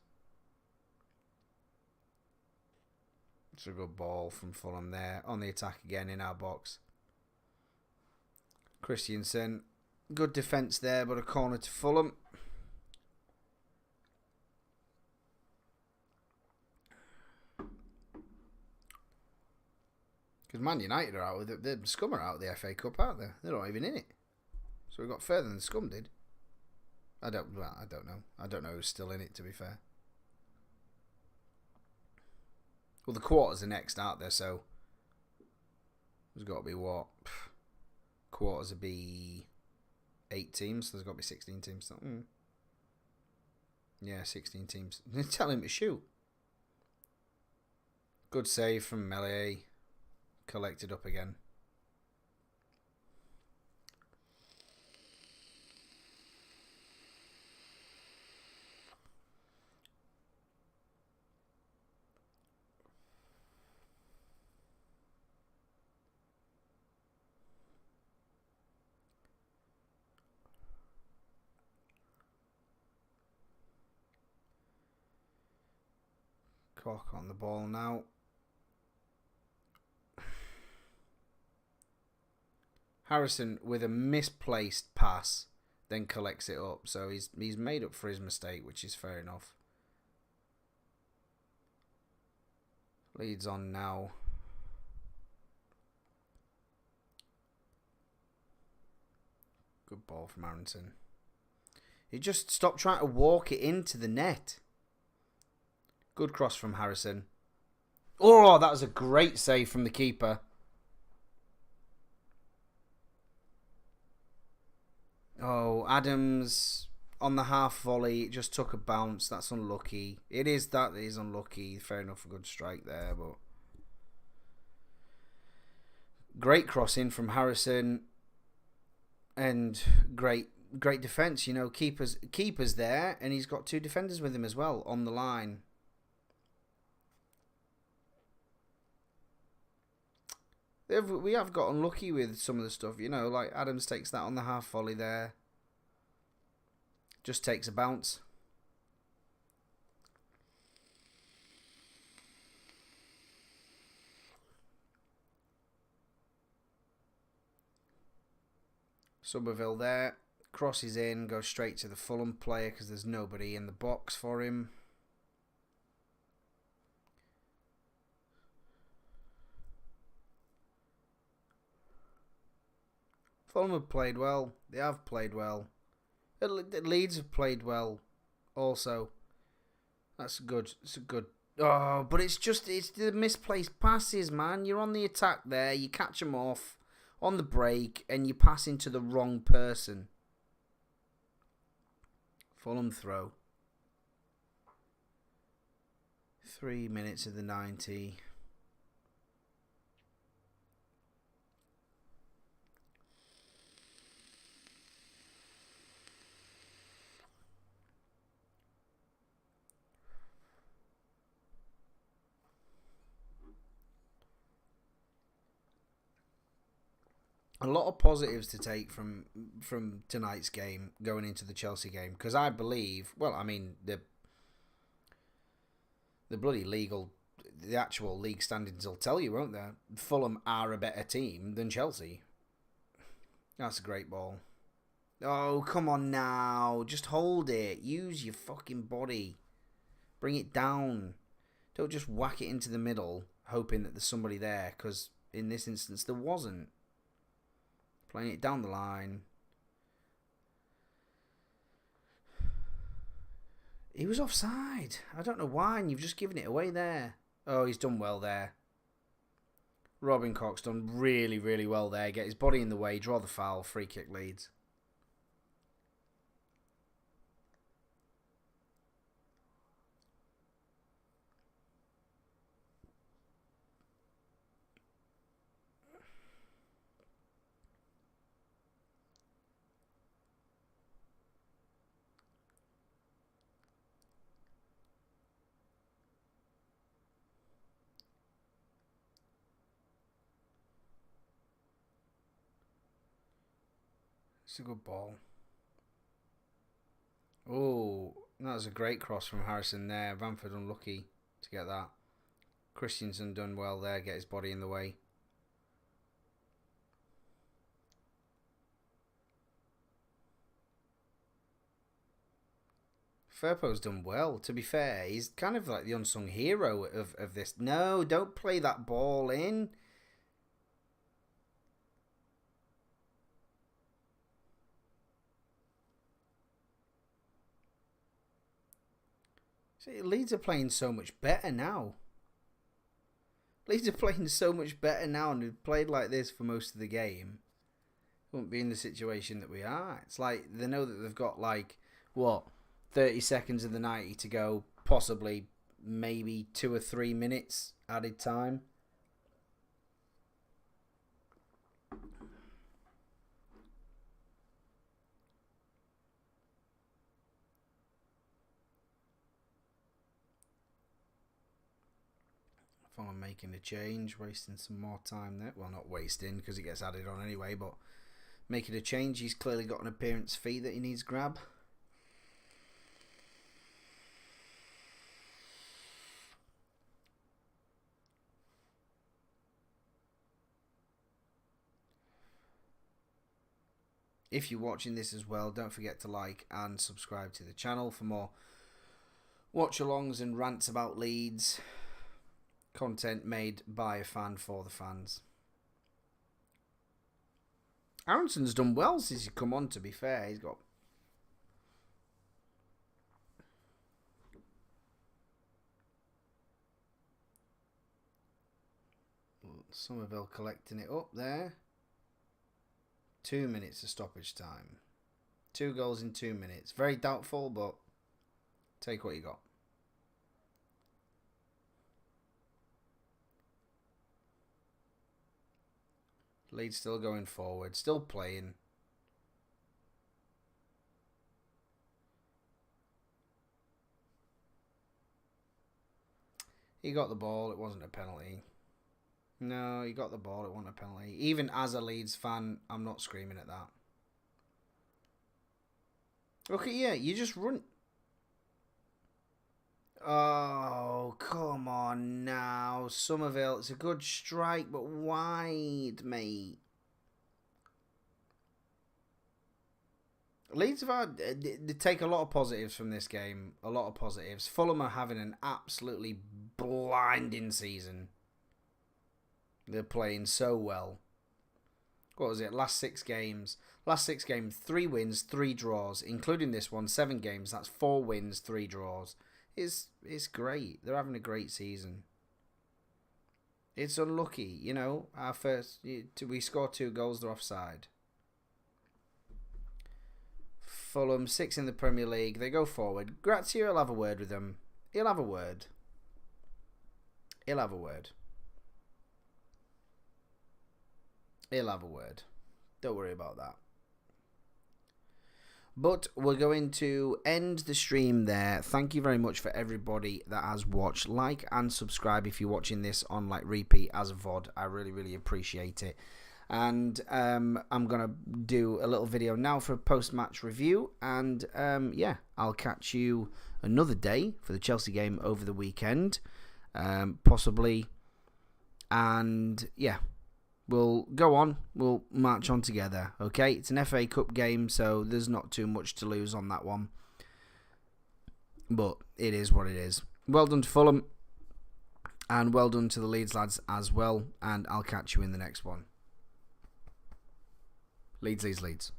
a good ball from Fulham there. On the attack again in our box. Christensen. Good defence there, but a corner to Fulham. Because Man United are out with it. The Scum are out of the FA Cup, aren't they? They're not even in it. So we got further than Scum did. I don't know. I don't know who's still in it, to be fair. Well, the quarters are next, aren't there? So there's got to be what? Quarters would be 8 teams. So there's got to be 16 teams. Yeah, 16 teams. Tell him to shoot. Good save from Melee. Collected up again. Cock on the ball now. Harrison with a misplaced pass then collects it up, so he's made up for his mistake, which is fair enough. Leeds on now. Good ball from Harrington. He just stopped trying to walk it into the net. Good cross from Harrison. Oh, that was a great save from the keeper. Oh, Adams on the half volley, it just took a bounce. That's unlucky. It is unlucky. Fair enough, a good strike there, but great crossing from Harrison and great defence. You know, keeper's there, and he's got two defenders with him as well on the line. We have got unlucky with some of the stuff, you know, like Adams takes that on the half volley there. Just takes a bounce. Somerville there. Crosses in, goes straight to the Fulham player because there's nobody in the box for him. Fulham have played well. They have played well. Leeds have played well also. That's good. It's a good... Oh, but it's the misplaced passes, man. You're on the attack there. You catch them off on the break and you pass into the wrong person. Fulham throw. 3 minutes of the 90. A lot of positives to take from tonight's game going into the Chelsea game, because I believe, well, I mean, the actual league standings will tell you, won't they? Fulham are a better team than Chelsea. That's a great ball. Oh, come on now. Just hold it. Use your fucking body. Bring it down. Don't just whack it into the middle, hoping that there's somebody there, because in this instance, there wasn't. Playing it down the line. He was offside. I don't know why, and you've just given it away there. Oh, he's done well there. Robin Koch's done really, really well there. Get his body in the way, draw the foul, free kick Leeds. It's a good ball. Oh, that was a great cross from Harrison there. Bamford unlucky to get that. Christensen done well there, get his body in the way. Firpo's done well, to be fair. He's kind of like the unsung hero of this. No, don't play that ball in. See, Leeds are playing so much better now. Leeds are playing so much better now, and we've played like this for most of the game. Won't be in the situation that we are. It's like they know that they've got like, what, 30 seconds of the 90 to go, possibly maybe 2 or 3 minutes added time. Fulham making a change, wasting some more time there. Well, not wasting because it gets added on anyway, but making a change. He's clearly got an appearance fee that he needs grab. If you're watching this as well, don't forget to like and subscribe to the channel for more watch-alongs and rants about Leeds. Content made by a fan for the fans. Aronson's done well since he's come on, to be fair. He's got... Somerville collecting it up there. 2 minutes of stoppage time. 2 goals in 2 minutes. Very doubtful, but take what you got. Leeds still going forward, still playing. He got the ball, it wasn't a penalty. No, he got the ball, it wasn't a penalty. Even as a Leeds fan, I'm not screaming at that. Okay, yeah, you just run. Oh, come on now. Somerville, it's a good strike, but wide, mate. Leeds have had, they take a lot of positives from this game. A lot of positives. Fulham are having an absolutely blinding season. They're playing so well. What was it? Last 6 games. Last 6 games, 3 wins, 3 draws, including this one, 7 games. That's 4 wins, 3 draws. It's great. They're having a great season. It's unlucky, you know. Our first, we score 2 goals, they're offside. Fulham, 6 in the Premier League. They go forward. Grazia will have a word with them. He'll have a word. He'll have a word. He'll have a word. Don't worry about that. But we're going to end the stream there. Thank you very much for everybody that has watched. Like and subscribe if you're watching this on like repeat as a VOD. I really, really appreciate it. And I'm going to do a little video now for a post-match review. And yeah, I'll catch you another day for the Chelsea game over the weekend. Possibly. And yeah. We'll go on. We'll march on together. Okay, it's an FA Cup game, so there's not too much to lose on that one. But it is what it is. Well done to Fulham. And well done to the Leeds lads as well. And I'll catch you in the next one. Leeds, Leeds, Leeds.